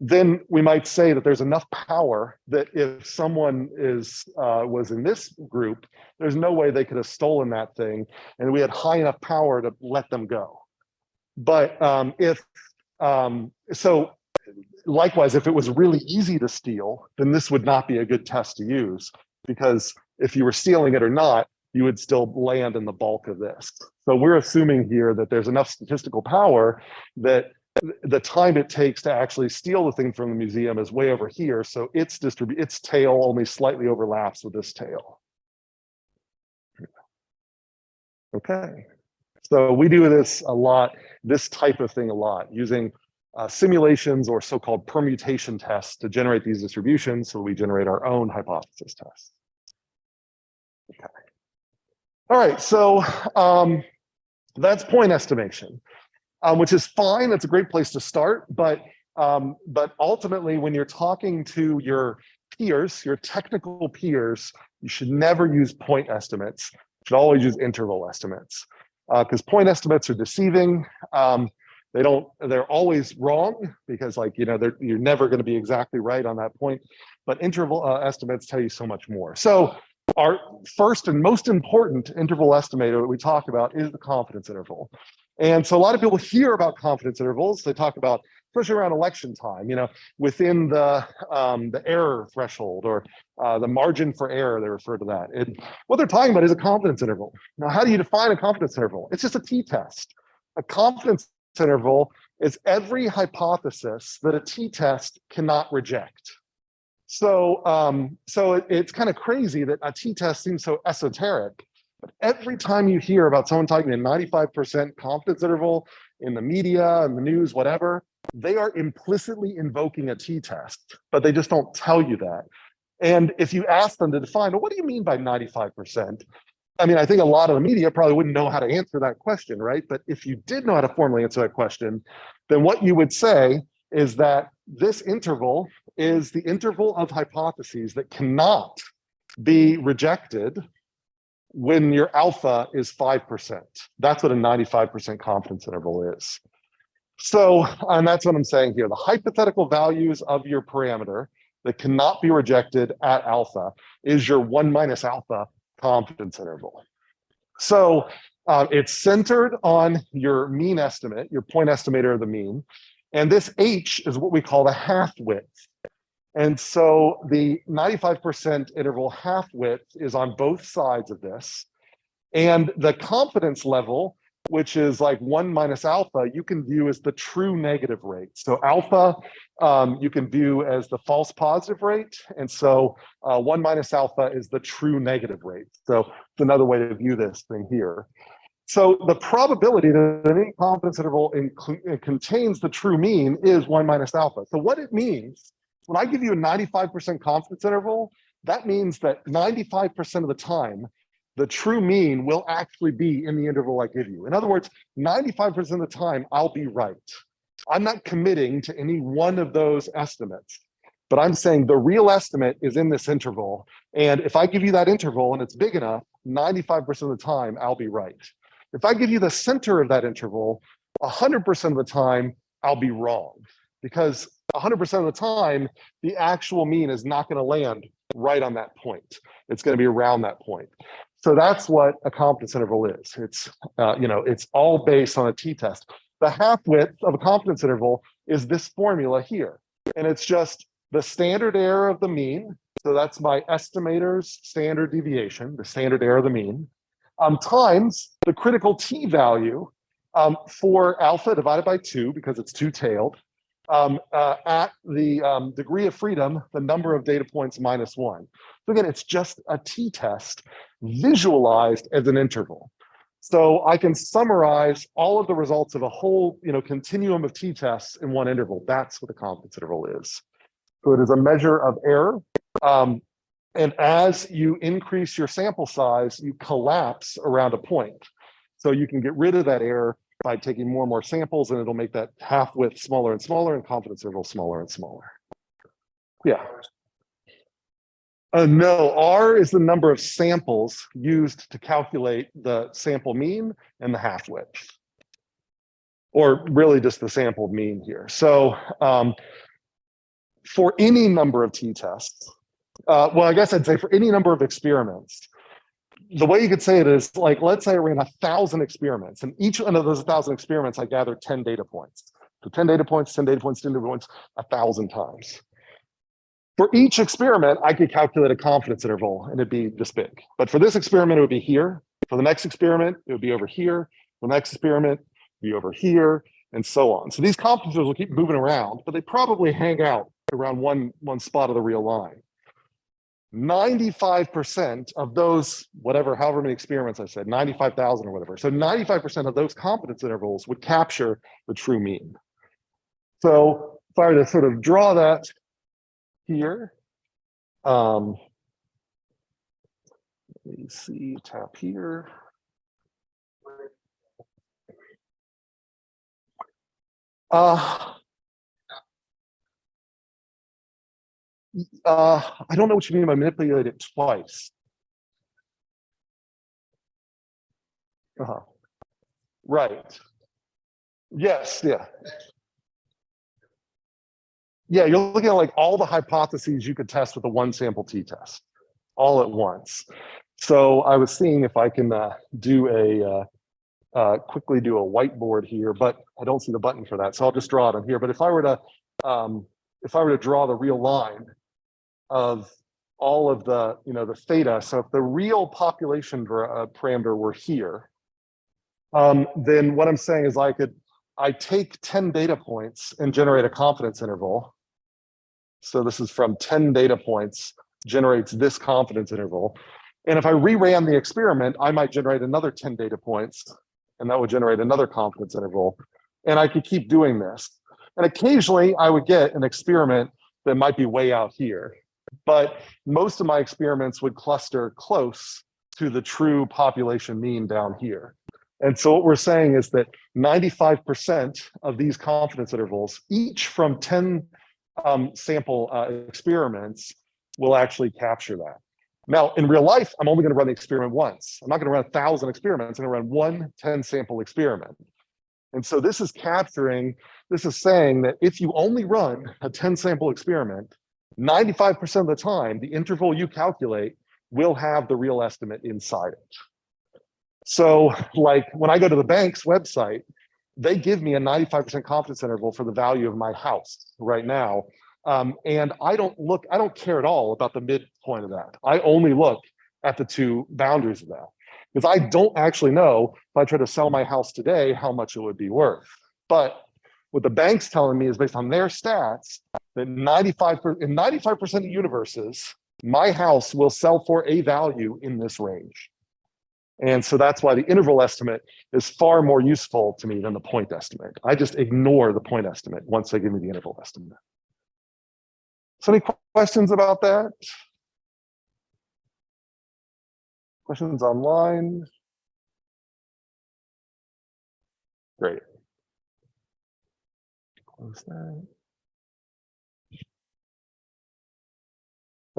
then we might say that there's enough power that if someone was in this group, there's no way they could have stolen that thing, and we had high enough power to let them go. But so likewise, if it was really easy to steal, then this would not be a good test to use, because if you were stealing it or not, you would still land in the bulk of this. So we're assuming here that there's enough statistical power that the time it takes to actually steal the thing from the museum is way over here. So its tail only slightly overlaps with this tail. Okay. So we do this a lot, this type of thing a lot, using simulations or so-called permutation tests to generate these distributions, so we generate our own hypothesis tests. Okay. All right, so that's point estimation, which is fine. That's a great place to start, but ultimately, when you're talking to your peers, your technical peers, you should never use point estimates. You should always use interval estimates, because point estimates are deceiving. They're always wrong, because you're never going to be exactly right on that point. But interval estimates tell you so much more. So our first and most important interval estimator that we talk about is the confidence interval. And so a lot of people hear about confidence intervals. They talk about, especially around election time, within the error threshold, or the margin for error, they refer to that. And what they're talking about is a confidence interval. Now, how do you define a confidence interval? It's just a t-test. A confidence interval is every hypothesis that a t-test cannot reject. So, it's kind of crazy that a t-test seems so esoteric, but every time you hear about someone talking a 95% confidence interval in the media and the news, whatever, they are implicitly invoking a t-test, but they just don't tell you that. And if you ask them to define, well, what do you mean by 95%? I mean, I think a lot of the media probably wouldn't know how to answer that question, right? But if you did know how to formally answer that question, then what you would say is that this interval is the interval of hypotheses that cannot be rejected when your alpha is 5%. That's what a 95% confidence interval is. So, and that's what I'm saying here. The hypothetical values of your parameter that cannot be rejected at alpha is your 1 minus alpha confidence interval. So it's centered on your mean estimate, your point estimator of the mean. And this H is what we call the half width. And so the 95% interval half width is on both sides of this. And the confidence level, which is like 1 minus alpha, you can view as the true negative rate. So alpha, you can view as the false positive rate. And so 1 minus alpha is the true negative rate. So it's another way to view this thing here. So the probability that any confidence interval contains the true mean is 1 minus alpha. So what it means, when I give you a 95% confidence interval, that means that 95% of the time, the true mean will actually be in the interval I give you. In other words, 95% of the time, I'll be right. I'm not committing to any one of those estimates, but I'm saying the real estimate is in this interval. And if I give you that interval and it's big enough, 95% of the time, I'll be right. If I give you the center of that interval, 100% of the time, I'll be wrong. Because 100% of the time, the actual mean is not going to land right on that point. It's going to be around that point. So that's what a confidence interval is. It's, it's all based on a t-test. The half width of a confidence interval is this formula here. And it's just the standard error of the mean. So that's my estimator's standard deviation, the standard error of the mean, times the critical t value for alpha divided by 2, because it's two-tailed, at the degree of freedom, the number of data points minus 1. So again, it's just a t-test visualized as an interval. So I can summarize all of the results of a whole continuum of t-tests in one interval. That's what the confidence interval is. So it is a measure of error. And as you increase your sample size, you collapse around a point. So you can get rid of that error by taking more and more samples, and it'll make that half width smaller and smaller and confidence interval smaller and smaller. Yeah. No, R is the number of samples used to calculate the sample mean and the half width, or really just the sampled mean here. So for any number of t-tests, well, I guess I'd say for any number of experiments, the way you could say it is like, let's say I ran 1,000 experiments, and each one of those 1,000 experiments, I gathered 10 data points. So 10 data points, 10 data points, 10 data points, 1,000 times. For each experiment, I could calculate a confidence interval, and it'd be this big. But for this experiment, it would be here. For the next experiment, it would be over here. For the next experiment, it would be over here, and so on. So these confidence intervals will keep moving around, but they probably hang out around one spot of the real line. 95% of those, however many experiments I said, 95,000 or whatever. So 95% of those confidence intervals would capture the true mean. So if I were to sort of draw that here, let me see, tap here. I don't know what you mean by manipulate it twice. Right. Yes, yeah. Yeah, you're looking at like all the hypotheses you could test with a one sample t-test all at once. So I was seeing if I can quickly do a whiteboard here, but I don't see the button for that. So I'll just draw it on here. But if I were to draw the real line of all of the, the theta, so if the real population parameter were here, then what I'm saying is I take 10 data points and generate a confidence interval. So this is from 10 data points, generates this confidence interval. And if I reran the experiment, I might generate another 10 data points, and that would generate another confidence interval. And I could keep doing this. And occasionally I would get an experiment that might be way out here. But most of my experiments would cluster close to the true population mean down here. And so what we're saying is that 95% of these confidence intervals, each from 10 sample experiments, will actually capture that. Now, in real life, I'm only going to run the experiment once. I'm not going to run 1,000 experiments. I'm going to run one 10 sample experiment. And so this is saying that if you only run a 10 sample experiment, 95% of the time, the interval you calculate will have the real estimate inside it. So like when I go to the bank's website, they give me a 95% confidence interval for the value of my house right now. And I don't care at all about the midpoint of that. I only look at the two boundaries of that, because I don't actually know if I try to sell my house today, how much it would be worth. But what the bank's telling me is based on their stats that in 95% of universes, my house will sell for a value in this range. And so that's why the interval estimate is far more useful to me than the point estimate. I just ignore the point estimate once they give me the interval estimate. So any questions about that? Questions online? Great. Close that.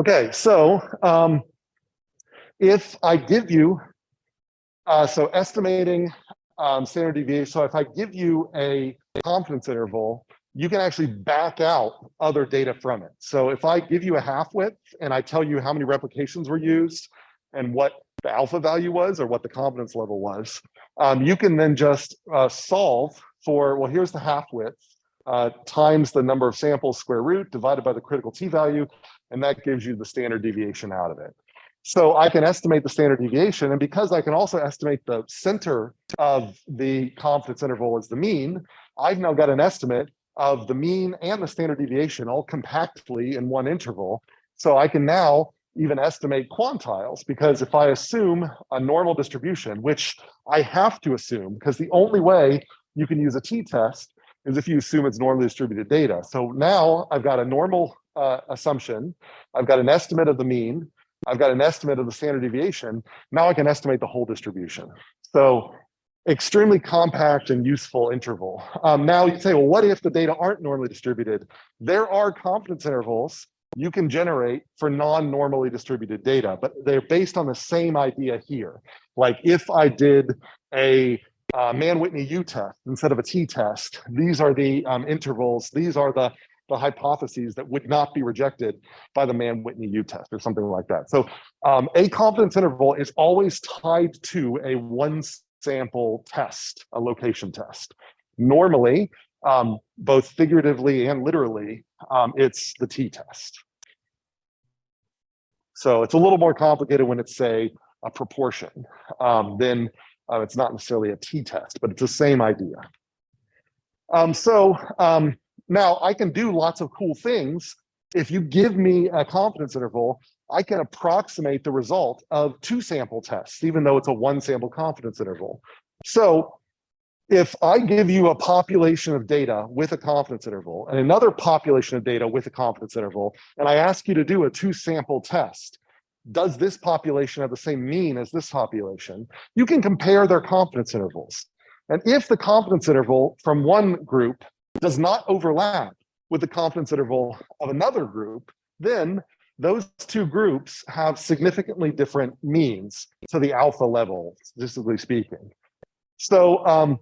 Okay, so if I give you, so estimating standard deviation, so if I give you a confidence interval, you can actually back out other data from it. So if I give you a half width and I tell you how many replications were used and what the alpha value was or what the confidence level was, you can then just solve for, well, here's the half width times the number of samples square root divided by the critical t-value, and that gives you the standard deviation out of it. So I can estimate the standard deviation, and because I can also estimate the center of the confidence interval as the mean, I've now got an estimate of the mean and the standard deviation all compactly in one interval. So I can now even estimate quantiles, because if I assume a normal distribution, which I have to assume, because the only way you can use a t-test is if you assume it's normally distributed data. So now I've got a normal assumption, I've got an estimate of the mean, I've got an estimate of the standard deviation. Now I can estimate the whole distribution. So extremely compact and useful interval. Now you say, well, what if the data aren't normally distributed? There are confidence intervals you can generate for non-normally distributed data, but they're based on the same idea here. Like if I did a Mann-Whitney U-test instead of a t-test, these are the intervals, these are the the hypotheses that would not be rejected by the Mann-Whitney U-test or something like that. So a confidence interval is always tied to a one sample test, a location test. Normally, both figuratively and literally, it's the t-test. So it's a little more complicated when it's, say, a proportion. Then it's not necessarily a t-test, but it's the same idea. Now I can do lots of cool things. If you give me a confidence interval, I can approximate the result of two sample tests, even though it's a one sample confidence interval. So if I give you a population of data with a confidence interval and another population of data with a confidence interval, and I ask you to do a two sample test, does this population have the same mean as this population? You can compare their confidence intervals. And if the confidence interval from one group does not overlap with the confidence interval of another group, then those two groups have significantly different means to the alpha level, statistically speaking. So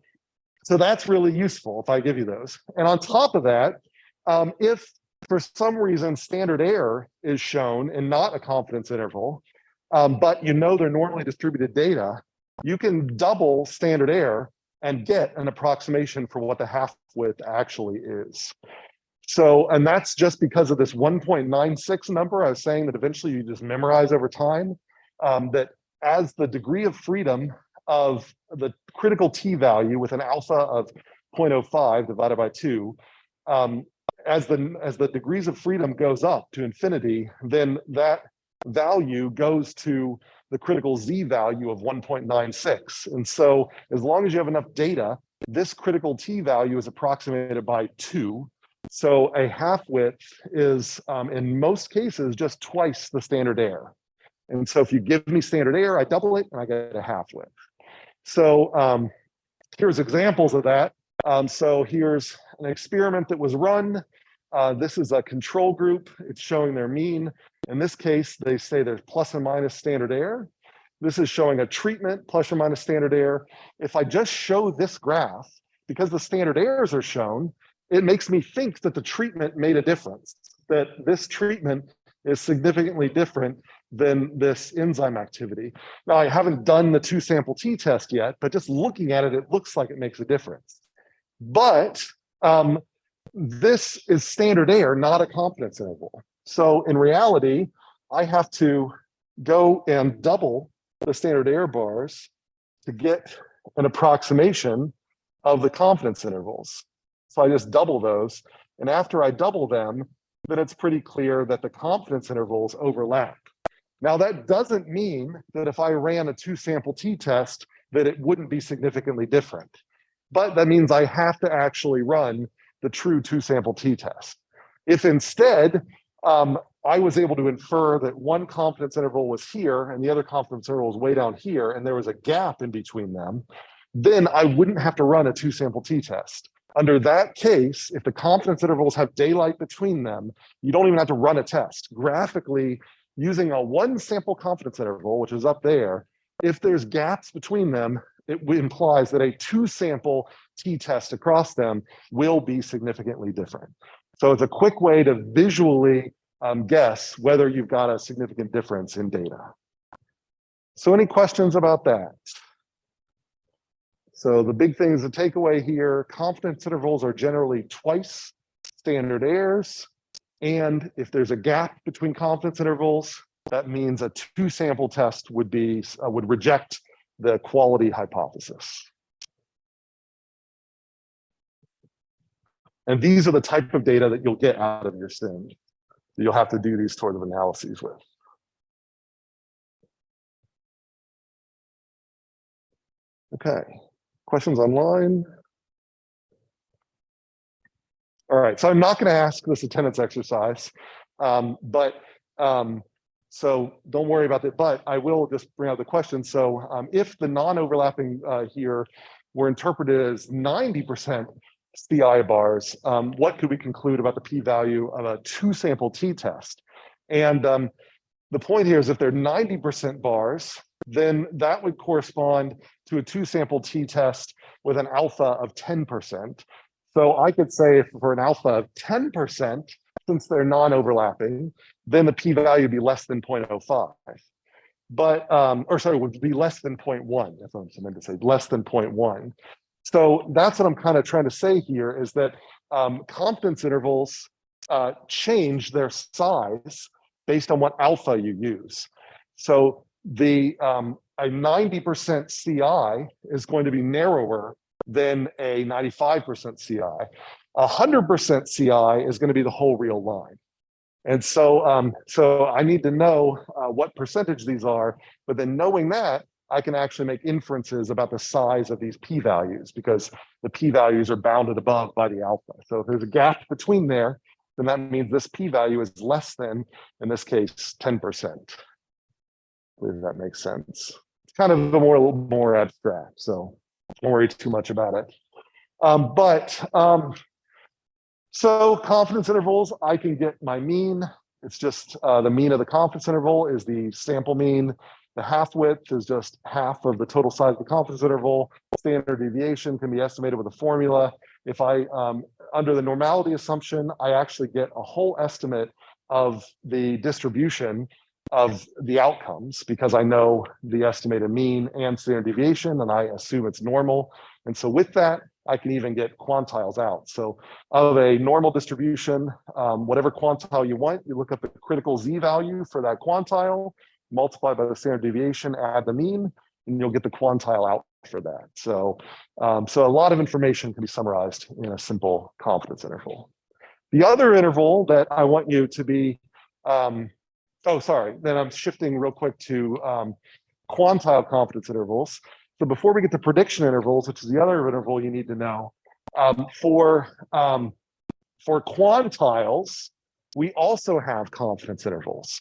that's really useful if I give you those. And on top of that, if for some reason standard error is shown and not a confidence interval, but you know they're normally distributed data, you can double standard error and get an approximation for what the half-width actually is. So, and that's just because of this 1.96 number. I was saying that eventually you just memorize over time, that as the degree of freedom of the critical t-value with an alpha of 0.05 divided by 2, as the degrees of freedom goes up to infinity, then that value goes to the critical z value of 1.96. And so as long as you have enough data, this critical t value is approximated by 2. So a half-width is, in most cases, just twice the standard error. And so if you give me standard error, I double it and I get a half-width. So here's examples of that. So here's an experiment that was run. This is a control group. It's showing their mean. In this case, they say there's plus and minus standard error. This is showing a treatment plus or minus standard error. If I just show this graph, because the standard errors are shown, it makes me think that the treatment made a difference, that this treatment is significantly different than this enzyme activity. Now, I haven't done the two sample t-test yet, but just looking at it, it looks like it makes a difference. But this is standard error, not a confidence interval. So in reality, I have to go and double the standard error bars to get an approximation of the confidence intervals. So I just double those. And after I double them, then it's pretty clear that the confidence intervals overlap. Now, that doesn't mean that if I ran a two sample t-test, that it wouldn't be significantly different. But that means I have to actually run the true two sample t-test. If instead, I was able to infer that one confidence interval was here and the other confidence interval was way down here, and there was a gap in between them, then I wouldn't have to run a two sample t-test. Under that case, if the confidence intervals have daylight between them, you don't even have to run a test. Graphically, using a one sample confidence interval, which is up there, if there's gaps between them, it implies that a two sample t-test across them will be significantly different. So it's a quick way to visually guess whether you've got a significant difference in data. So any questions about that? So the big things to take away here, confidence intervals are generally twice standard errors. And if there's a gap between confidence intervals, that means a two sample test would reject the quality hypothesis. And these are the type of data that you'll get out of your sim. You'll have to do these sort of analyses with. Okay, questions online? All right, so I'm not going to ask this attendance exercise, so don't worry about it, but I will just bring out the question. So if the non-overlapping here were interpreted as 90% CI bars, what could we conclude about the p-value of a two sample t-test? And the point here is if they're 90% bars, then that would correspond to a two sample t-test with an alpha of 10%. So I could say if for an alpha of 10%, since they're non-overlapping, then the p-value would be less than 0.05. But, or sorry, would be less than 0.1. That's what I meant to say, less than 0.1. So that's what I'm kind of trying to say here is that confidence intervals change their size based on what alpha you use. So the a 90% CI is going to be narrower than a 95% CI. 100% CI is going to be the whole real line. And so, so I need to know what percentage these are, but then knowing that, I can actually make inferences about the size of these p-values because the p-values are bounded above by the alpha. So if there's a gap between there, then that means this p-value is less than, in this case, 10%. I believe that makes sense. It's kind of a little more abstract, so don't worry too much about it. So confidence intervals, I can get my mean. It's just the mean of the confidence interval is the sample mean. The half width is just half of the total size of the confidence interval. Standard deviation can be estimated with a formula. If I, under the normality assumption, I actually get a whole estimate of the distribution of the outcomes because I know the estimated mean and standard deviation, and I assume it's normal. And so with that, I can even get quantiles out. So of a normal distribution, whatever quantile you want, you look up the critical Z value for that quantile, multiply by the standard deviation, add the mean, and you'll get the quantile out for that. So, so a lot of information can be summarized in a simple confidence interval. The other interval that I want you to be, oh, sorry, then I'm shifting real quick to quantile confidence intervals. So before we get to prediction intervals, which is the other interval you need to know, for quantiles, we also have confidence intervals.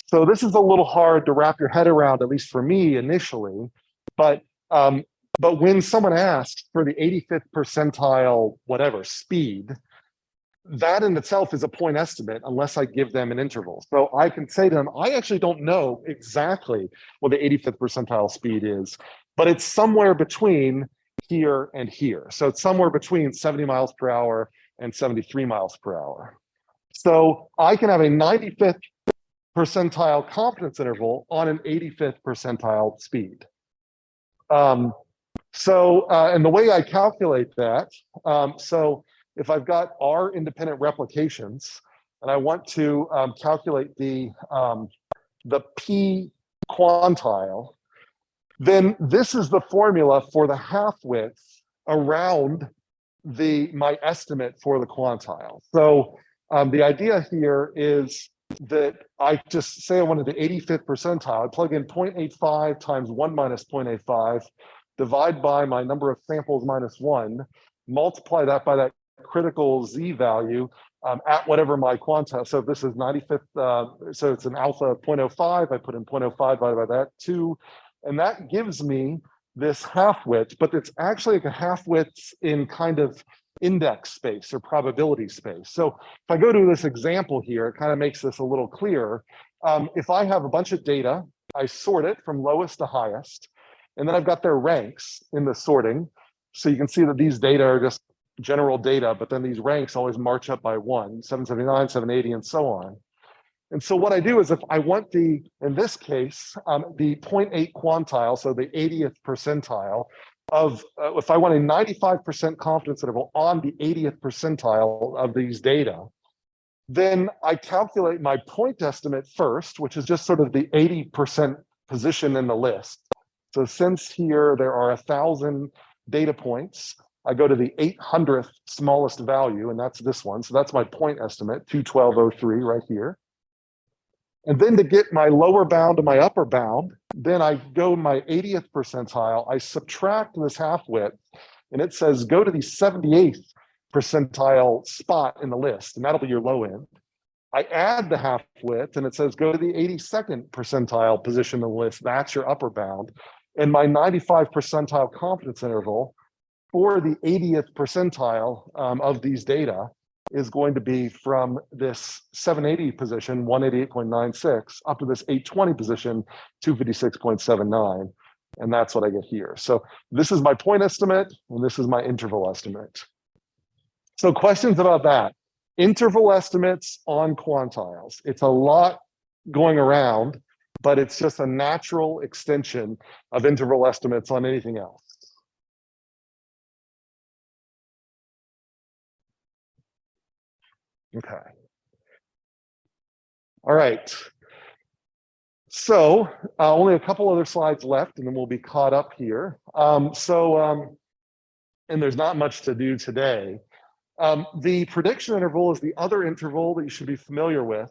So this is a little hard to wrap your head around, at least for me initially, but when someone asks for the 85th percentile, whatever, speed, that in itself is a point estimate unless I give them an interval. So I can say to them, I actually don't know exactly what the 85th percentile speed is, but it's somewhere between here and here. So it's somewhere between 70 miles per hour and 73 miles per hour. So I can have a 95th percentile confidence interval on an 85th percentile speed. And the way I calculate that, so if I've got R independent replications and I want to calculate the P quantile, then this is the formula for the half width around my estimate for the quantile. So the idea here is that I just say I wanted the 85th percentile. I plug in 0.85 times 1 minus 0.85, divide by my number of samples minus 1, multiply that by that critical Z value at whatever my quantile. So if this is 95th, so it's an alpha of 0.05, I put in 0.05 divided by that, 2, and that gives me this half width, but it's actually like a half width in kind of index space or probability space. So if I go to this example here, it kind of makes this a little clearer. If I have a bunch of data, I sort it from lowest to highest, and then I've got their ranks in the sorting. So you can see that these data are just general data, but then these ranks always march up by 1, 779, 780, and so on. And so what I do is if I want in this case, the 0.8 quantile, so the 80th percentile of, if I want a 95% confidence interval on the 80th percentile of these data, then I calculate my point estimate first, which is just sort of the 80% position in the list. So since here there are 1,000 data points, I go to the 800th smallest value, and that's this one. So that's my point estimate, 212.03 right here. And then to get my lower bound and my upper bound, then I go my 80th percentile, I subtract this half width, and it says go to the 78th percentile spot in the list, and that'll be your low end. I add the half width, and it says go to the 82nd percentile position in the list, that's your upper bound. And my 95 percentile confidence interval for the 80th percentile of these data is going to be from this 780 position, 188.96, up to this 820 position, 256.79. And that's what I get here. So this is my point estimate, and this is my interval estimate. So questions about that. Interval estimates on quantiles. It's a lot going around, but it's just a natural extension of interval estimates on anything else. Okay. All right. So only a couple other slides left, and then we'll be caught up here. And there's not much to do today. The prediction interval is the other interval that you should be familiar with.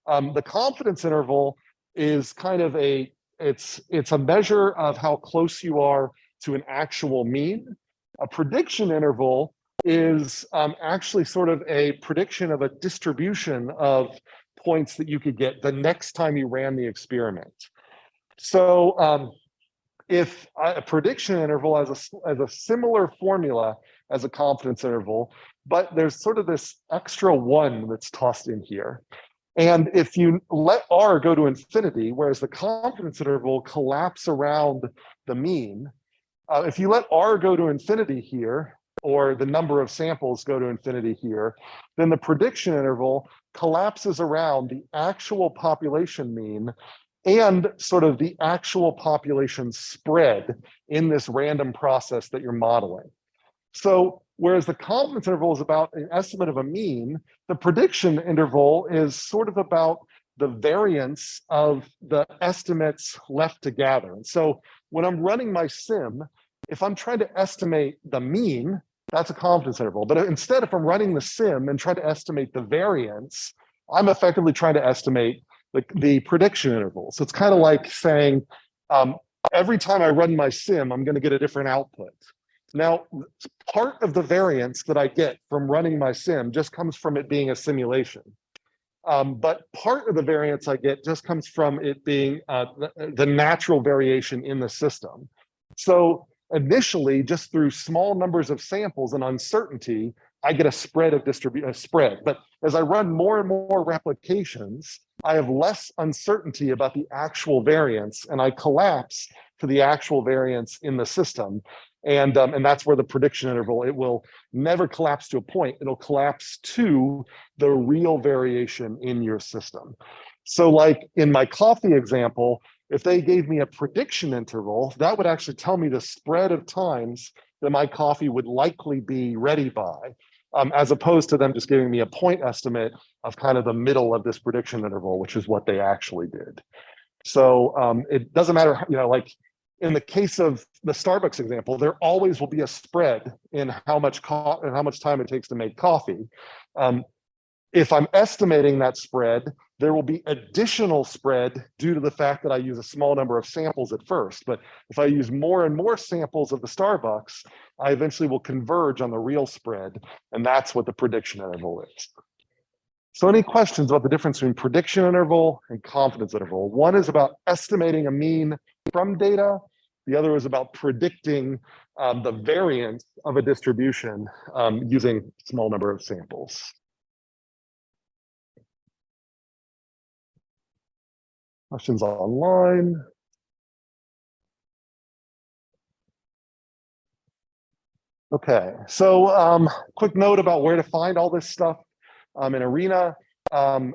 The confidence interval is kind of it's a measure of how close you are to an actual mean. A prediction interval is actually sort of a prediction of a distribution of points that you could get the next time you ran the experiment. So if a prediction interval has a similar formula as a confidence interval, but there's sort of this extra one that's tossed in here. And if you let R go to infinity, whereas the confidence interval collapse around the mean, if you let R go to infinity here, or the number of samples go to infinity here, then the prediction interval collapses around the actual population mean and sort of the actual population spread in this random process that you're modeling. So whereas the confidence interval is about an estimate of a mean, the prediction interval is sort of about the variance of the estimates left to gather. And so when I'm running my sim, if I'm trying to estimate the mean, that's a confidence interval. But instead, if I'm running the sim and trying to estimate the variance, I'm effectively trying to estimate the prediction interval. So it's kind of like saying, every time I run my sim, I'm going to get a different output. Now, part of the variance that I get from running my sim just comes from it being a simulation. But part of the variance I get just comes from it being the natural variation in the system. So initially, just through small numbers of samples and uncertainty, I get a spread of spread. But as I run more and more replications, I have less uncertainty about the actual variance, and I collapse to the actual variance in the system. And that's where the prediction interval, it will never collapse to a point. It'll collapse to the real variation in your system. So like in my coffee example, if they gave me a prediction interval, that would actually tell me the spread of times that my coffee would likely be ready by, as opposed to them just giving me a point estimate of kind of the middle of this prediction interval, which is what they actually did. So it doesn't matter, like in the case of the Starbucks example, there always will be a spread in how much time it takes to make coffee. If I'm estimating that spread, there will be additional spread due to the fact that I use a small number of samples at first. But if I use more and more samples of the Starbucks, I eventually will converge on the real spread. And that's what the prediction interval is. So any questions about the difference between prediction interval and confidence interval? One is about estimating a mean from data. The other is about predicting the variance of a distribution using a small number of samples. Questions online? Okay, so quick note about where to find all this stuff in Arena.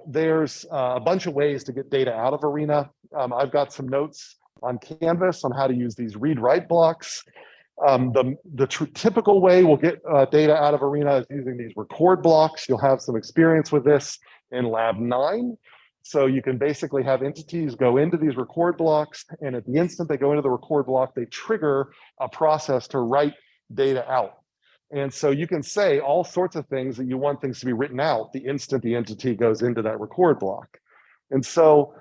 There's a bunch of ways to get data out of Arena. I've got some notes on Canvas on how to use these read-write blocks. The typical way we'll get data out of Arena is using these record blocks. You'll have some experience with this in Lab 9. So you can basically have entities go into these record blocks, and at the instant they go into the record block, they trigger a process to write data out. And so you can say all sorts of things that you want things to be written out the instant the entity goes into that record block. And so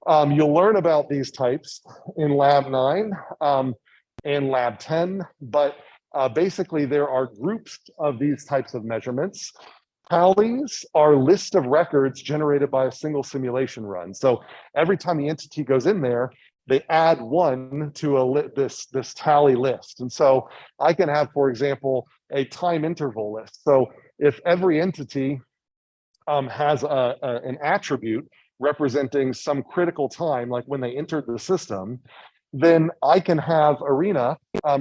you'll learn about these types in Lab 9 and Lab 10, but basically there are groups of these types of measurements. Tallies are list of records generated by a single simulation run. So every time the entity goes in there, they add one to this tally list. And so I can have, for example, a time interval list. So if every entity has an attribute representing some critical time, like when they entered the system, then I can have Arena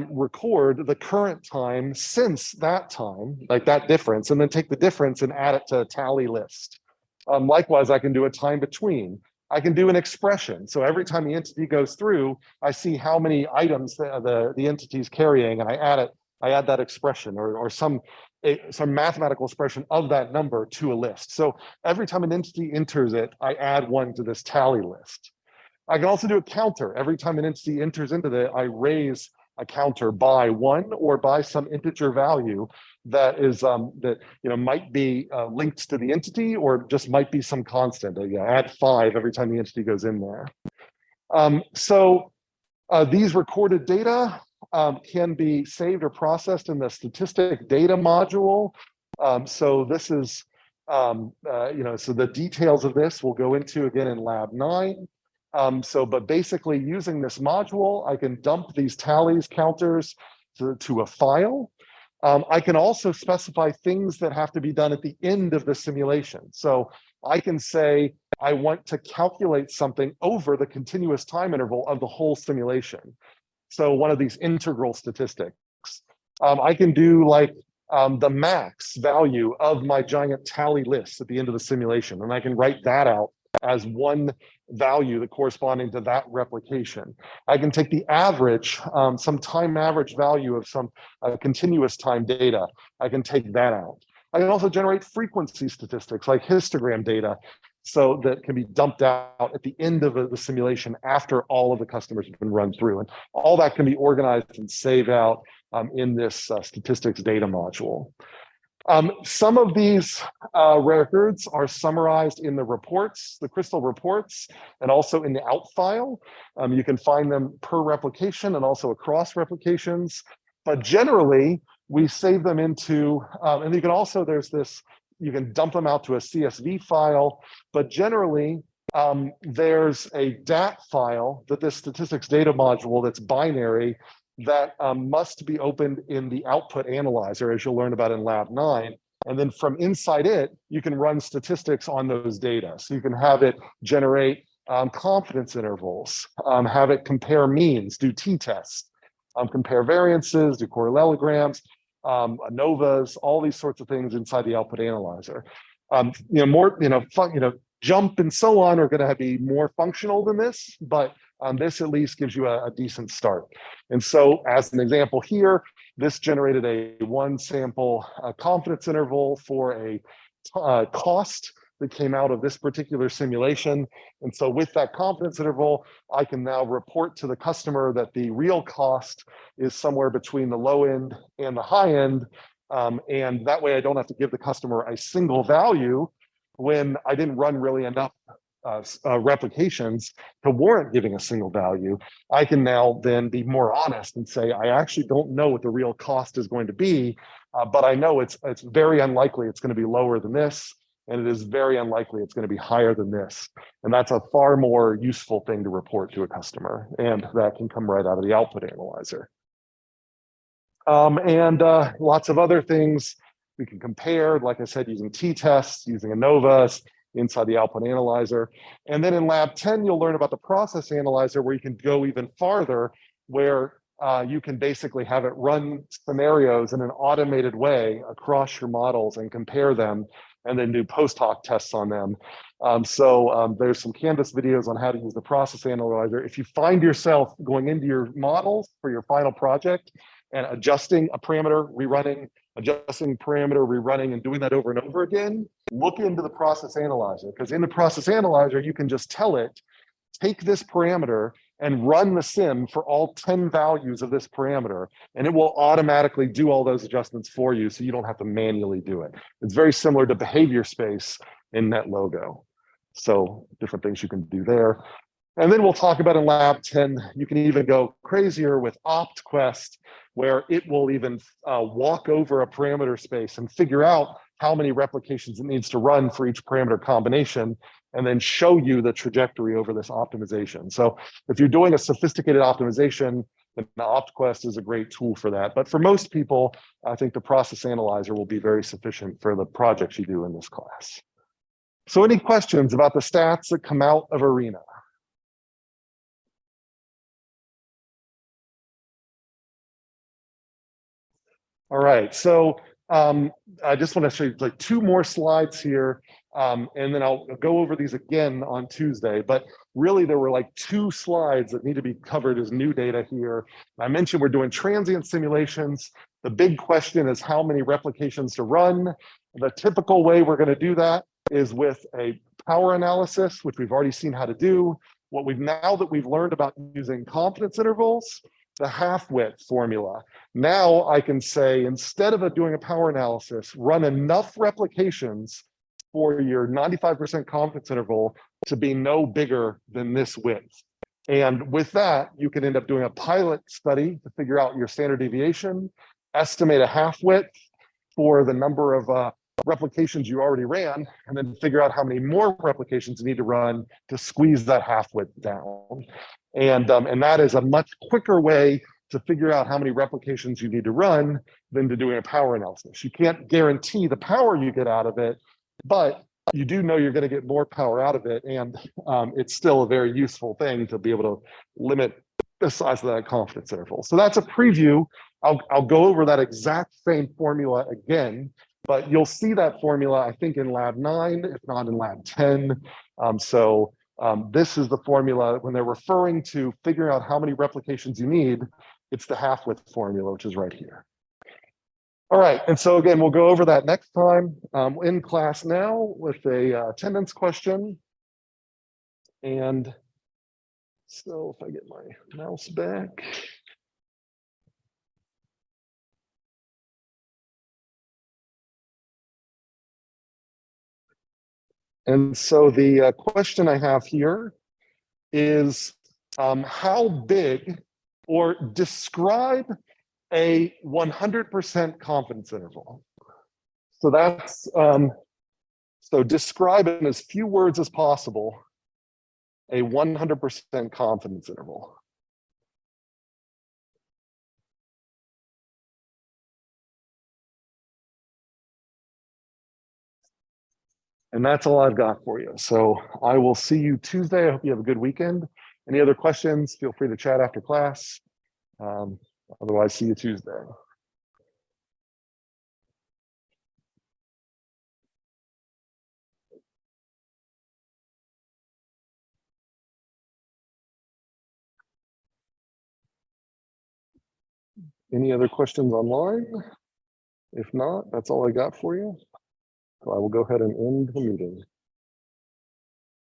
record the current time since that time, like that difference, and then take the difference and add it to a tally list. Likewise, I can do a time between. I can do an expression. So every time the entity goes through, I see how many items the entity is carrying, and I add that expression or some mathematical expression of that number to a list. So every time an entity enters it, I add one to this tally list. I can also do a counter. Every time an entity enters into it, I raise a counter by one or by some integer value that is might be linked to the entity or just might be some constant. Add 5 every time the entity goes in there. These recorded data can be saved or processed in the statistic data module. So this is so the details of this we'll go into again in lab 9. But basically using this module, I can dump these tallies counters to a file. I can also specify things that have to be done at the end of the simulation. So I can say, I want to calculate something over the continuous time interval of the whole simulation. So one of these integral statistics. I can do like the max value of my giant tally list at the end of the simulation, and I can write that out as one value corresponding to that replication. I can take the average, some time average value of some continuous time data. I can take that out. I can also generate frequency statistics like histogram data, so that can be dumped out at the end of the simulation after all of the customers have been run through. And all that can be organized and saved out in this statistics data module. Some of these records are summarized in the reports, the Crystal reports, and also in the out file. You can find them per replication and also across replications. But generally, we save them into, and you can also, you can dump them out to a CSV file, but generally, there's a DAT file that this statistics data module that's binary that must be opened in the output analyzer, as you'll learn about in lab 9. And then from inside it, you can run statistics on those data. So you can have it generate confidence intervals, have it compare means, do t-tests, compare variances, do parallelograms, ANOVAs, all these sorts of things inside the output analyzer. Jump and so on are going to be more functional than this, but this at least gives you a decent start. And so as an example here, this generated a one sample confidence interval for a cost that came out of this particular simulation. And so with that confidence interval, I can now report to the customer that the real cost is somewhere between the low end and the high end. And that way I don't have to give the customer a single value when I didn't run really enough replications to warrant giving a single value. I can now then be more honest and say, I actually don't know what the real cost is going to be, but I know it's very unlikely it's going to be lower than this, and it is very unlikely it's going to be higher than this. And that's a far more useful thing to report to a customer, and that can come right out of the output analyzer. Lots of other things we can compare, like I said, using t-tests, using ANOVAs inside the output analyzer. And then in lab 10, you'll learn about the process analyzer, where you can go even farther, where you can basically have it run scenarios in an automated way across your models and compare them, and then do post hoc tests on them. There's some Canvas videos on how to use the process analyzer. If you find yourself going into your models for your final project and adjusting a parameter, rerunning, adjusting parameter, rerunning, and doing that over and over again, look into the process analyzer, because in the process analyzer, you can just tell it, take this parameter and run the sim for all 10 values of this parameter, and it will automatically do all those adjustments for you, so you don't have to manually do it. It's very similar to behavior space in NetLogo. So different things you can do there. And then we'll talk about in lab 10, you can even go crazier with OptQuest, where it will even walk over a parameter space and figure out how many replications it needs to run for each parameter combination, and then show you the trajectory over this optimization. So if you're doing a sophisticated optimization, then OptQuest is a great tool for that. But for most people, I think the process analyzer will be very sufficient for the projects you do in this class. So any questions about the stats that come out of Arena? All right, so I just want to show you like two more slides here, and then I'll go over these again on Tuesday. But really, there were like two slides that need to be covered as new data here. I mentioned we're doing transient simulations. The big question is how many replications to run. The typical way we're going to do that is with a power analysis, which we've already seen how to do. Now that we've learned about using confidence intervals, the half-width formula. Now I can say, instead of doing a power analysis, run enough replications for your 95% confidence interval to be no bigger than this width. And with that, you can end up doing a pilot study to figure out your standard deviation, estimate a half-width for the number of replications you already ran, and then figure out how many more replications you need to run to squeeze that half-width down. And that is a much quicker way to figure out how many replications you need to run than to doing a power analysis. You can't guarantee the power you get out of it, but you do know you're going to get more power out of it. And it's still a very useful thing to be able to limit the size of that confidence interval. So that's a preview. I'll go over that exact same formula again, but you'll see that formula, I think, in lab 9, if not in lab 10. This is the formula when they're referring to figuring out how many replications you need. It's the half-width formula, which is right here. All right, and so again, we'll go over that next time in class now with a attendance question. And so if I get my mouse back. And so the question I have here is how big, or describe a 100% confidence interval. So that's, so describe in as few words as possible a 100% confidence interval. And that's all I've got for you. So I will see you Tuesday. I hope you have a good weekend. Any other questions, feel free to chat after class. Otherwise, see you Tuesday. Any other questions online? If not, that's all I got for you. So I will go ahead and end the meeting.